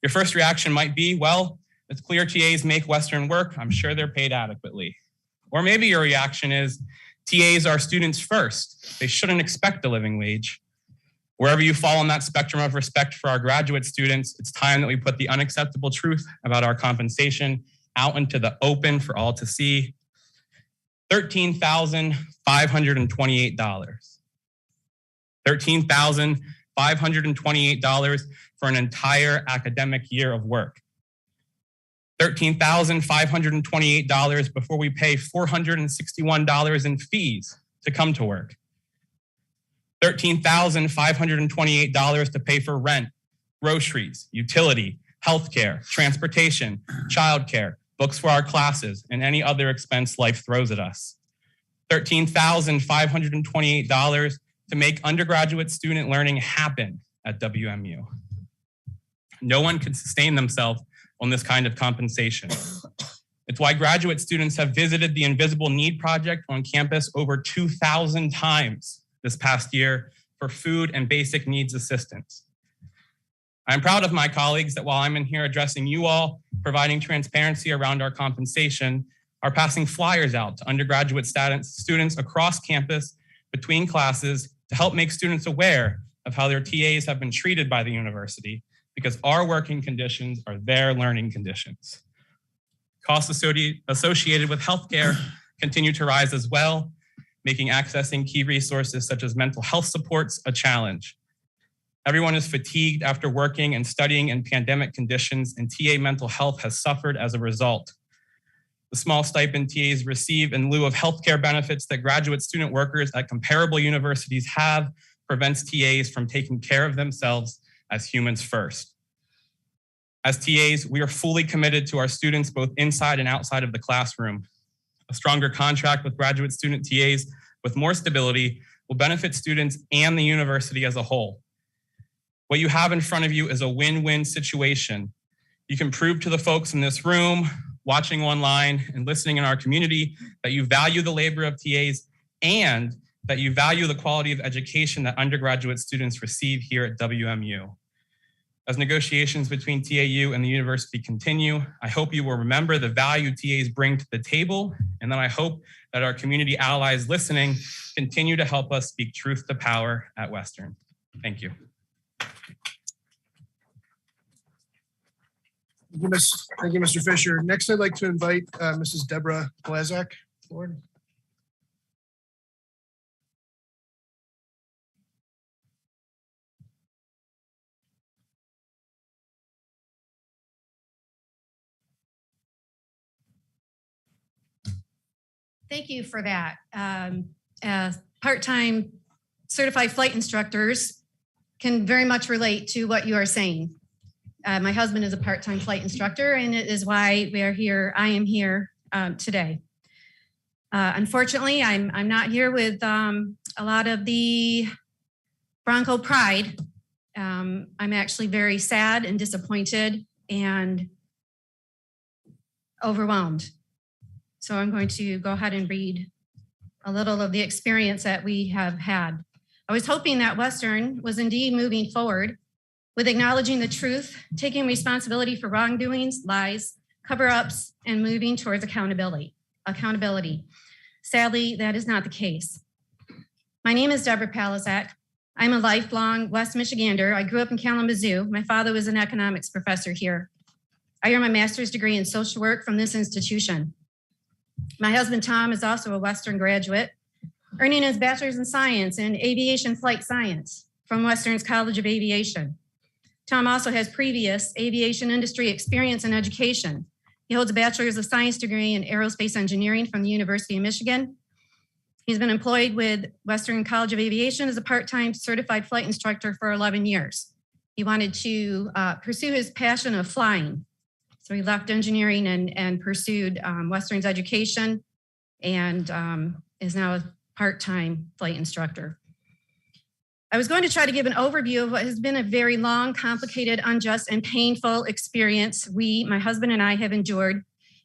Your first reaction might be, well, it's clear TAs make Western work. I'm sure they're paid adequately. Or maybe your reaction is, TAs are students first. They shouldn't expect a living wage. Wherever you fall on that spectrum of respect for our graduate students, it's time that we put the unacceptable truth about our compensation out into the open for all to see. $13,528. $13,528 for an entire academic year of work. $13,528 before we pay $461 in fees to come to work. $13,528 to pay for rent, groceries, utility, healthcare, transportation, childcare, books for our classes, and any other expense life throws at us. $13,528 to make undergraduate student learning happen at WMU. No one could sustain themselves on this kind of compensation. It's why graduate students have visited the Invisible Need Project on campus over 2,000 times this past year for food and basic needs assistance. I'm proud of my colleagues that while I'm in here addressing you all, providing transparency around our compensation, are passing flyers out to undergraduate students across campus between classes to help make students aware of how their TAs have been treated by the university, because our working conditions are their learning conditions. Costs associated with healthcare continue to rise as well, making accessing key resources such as mental health supports a challenge. Everyone is fatigued after working and studying in pandemic conditions, and TA mental health has suffered as a result. The small stipend TAs receive in lieu of healthcare benefits that graduate student workers at comparable universities have prevents TAs from taking care of themselves as humans first. As TAs, we are fully committed to our students both inside and outside of the classroom. A stronger contract with graduate student TAs with more stability will benefit students and the university as a whole. What you have in front of you is a win-win situation. You can prove to the folks in this room, watching online, and listening in our community that you value the labor of TAs and that you value the quality of education that undergraduate students receive here at WMU. As negotiations between TAU and the university continue, I hope you will remember the value TAs bring to the table, and then I hope that our community allies listening continue to help us speak truth to power at Western. Thank you. Thank you, Mr. Fisher. Next, I'd like to invite Mrs. Deborah Blazak forward. Thank you for that. Part-time certified flight instructors can very much relate to what you are saying. My husband is a part-time flight instructor, and it is why we are here. I am here today. Unfortunately, I'm not here with a lot of the Bronco pride. I'm actually very sad and disappointed and overwhelmed. So I'm going to go ahead and read a little of the experience that we have had. I was hoping that Western was indeed moving forward with acknowledging the truth, taking responsibility for wrongdoings, lies, cover-ups, and moving towards accountability. Sadly, that is not the case. My name is Deborah Palizak. I'm a lifelong West Michigander. I grew up in Kalamazoo. My father was an economics professor here. I earned my master's degree in social work from this institution. My husband, Tom, is also a Western graduate, earning his bachelor's in science in aviation flight science from Western's College of Aviation. Tom also has previous aviation industry experience and education. He holds a bachelor's of science degree in aerospace engineering from the University of Michigan. He's been employed with Western College of Aviation as a part-time certified flight instructor for 11 years. He wanted to pursue his passion of flying. So he left engineering and pursued Western's education and is now a part-time flight instructor. I was going to try to give an overview of what has been a very long, complicated, unjust, and painful experience my husband and I have endured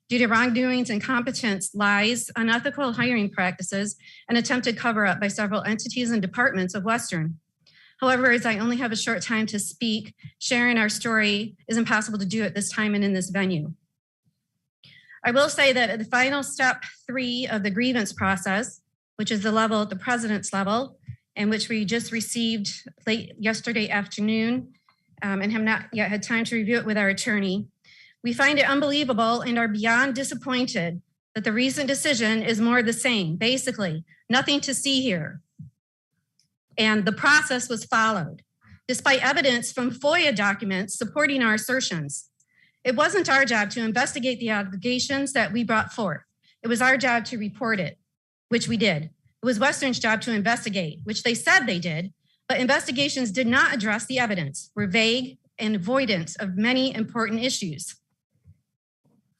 due to wrongdoings, incompetence, lies, unethical hiring practices, and attempted cover-up by several entities and departments of Western. However, as I only have a short time to speak, sharing our story is impossible to do at this time and in this venue. I will say that at the final step 3 of the grievance process, which is the level at the president's level, and which we just received late yesterday afternoon and have not yet had time to review it with our attorney, we find it unbelievable and are beyond disappointed that the recent decision is more of the same. Basically, nothing to see here. And the process was followed, despite evidence from FOIA documents supporting our assertions. It wasn't our job to investigate the allegations that we brought forth. It was our job to report it, which we did. It was Western's job to investigate, which they said they did, but investigations did not address the evidence, were vague and avoidant of many important issues.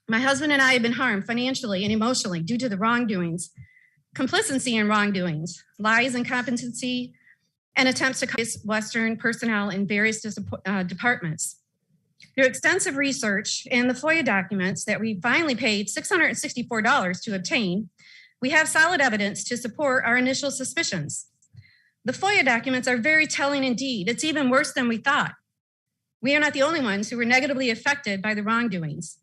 My husband and I have been harmed financially and emotionally due to the wrongdoings, complicity in wrongdoings, lies, incompetency, and attempts to cut Western personnel in various departments. Through extensive research and the FOIA documents that we finally paid $664 to obtain, we have solid evidence to support our initial suspicions. The FOIA documents are very telling indeed. It's even worse than we thought. We are not the only ones who were negatively affected by the wrongdoings.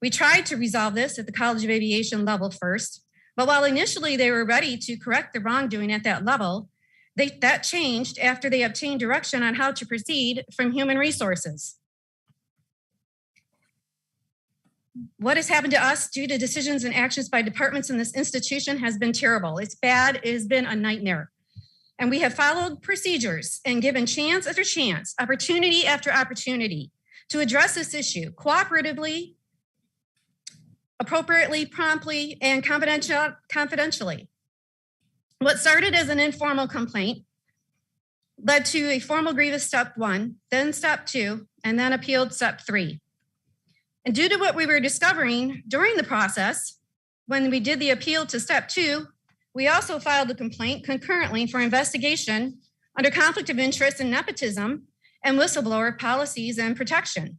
We tried to resolve this at the College of Aviation level first, but while initially they were ready to correct the wrongdoing at that level, that changed after they obtained direction on how to proceed from human resources. What has happened to us due to decisions and actions by departments in this institution has been terrible. It's bad. It has been a nightmare. And we have followed procedures and given chance after chance, opportunity after opportunity to address this issue cooperatively, appropriately, promptly, and confidentially. What started as an informal complaint led to a formal grievance step 1, then step 2, and then appealed step 3. And due to what we were discovering during the process, when we did the appeal to step 2, we also filed a complaint concurrently for investigation under conflict of interest and nepotism and whistleblower policies and protection.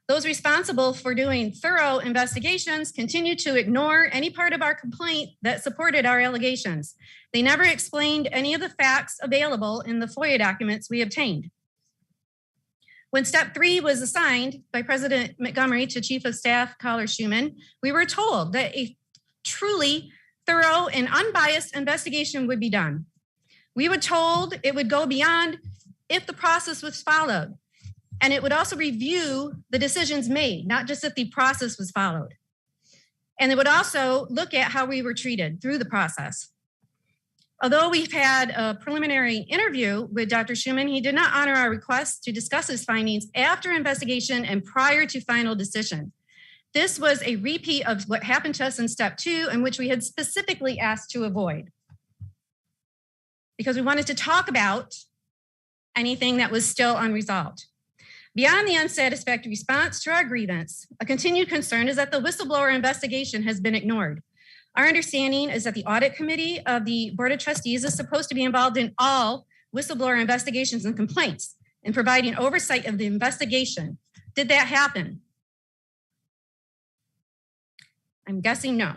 Those responsible for doing thorough investigations continue to ignore any part of our complaint that supported our allegations. They never explained any of the facts available in the FOIA documents we obtained. When step 3 was assigned by President Montgomery to Chief of Staff Collar Schuman, we were told that a truly thorough and unbiased investigation would be done. We were told it would go beyond if the process was followed, and it would also review the decisions made, not just if the process was followed. And it would also look at how we were treated through the process. Although we've had a preliminary interview with Dr. Schuman, he did not honor our request to discuss his findings after investigation and prior to final decision. This was a repeat of what happened to us in step 2, in which we had specifically asked to avoid, because we wanted to talk about anything that was still unresolved. Beyond the unsatisfactory response to our grievance, a continued concern is that the whistleblower investigation has been ignored. Our understanding is that the audit committee of the Board of Trustees is supposed to be involved in all whistleblower investigations and complaints and providing oversight of the investigation. Did that happen? I'm guessing no.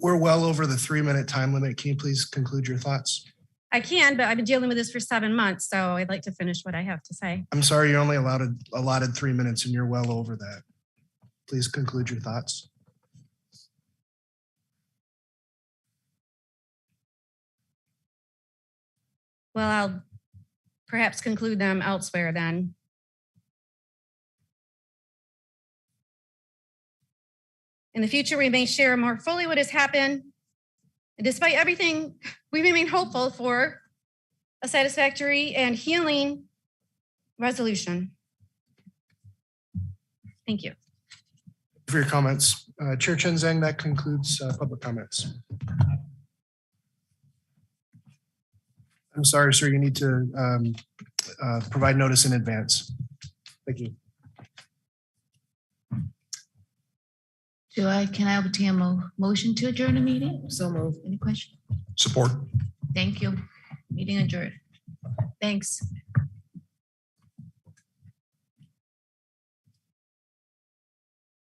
We're well over the 3-minute time limit. Can you please conclude your thoughts? I can, but I've been dealing with this for 7 months, so I'd like to finish what I have to say. I'm sorry, you're only allotted 3 minutes and you're well over that. Please conclude your thoughts. Well, I'll perhaps conclude them elsewhere then. In the future, we may share more fully what has happened. And despite everything, we remain hopeful for a satisfactory and healing resolution. Thank you. For your comments. Chair Chen Zhang, that concludes public comments. I'm sorry, sir, you need to provide notice in advance. Thank you. Can I obtain a motion to adjourn the meeting? So moved. Any question? Support. Thank you. Meeting adjourned. Thanks.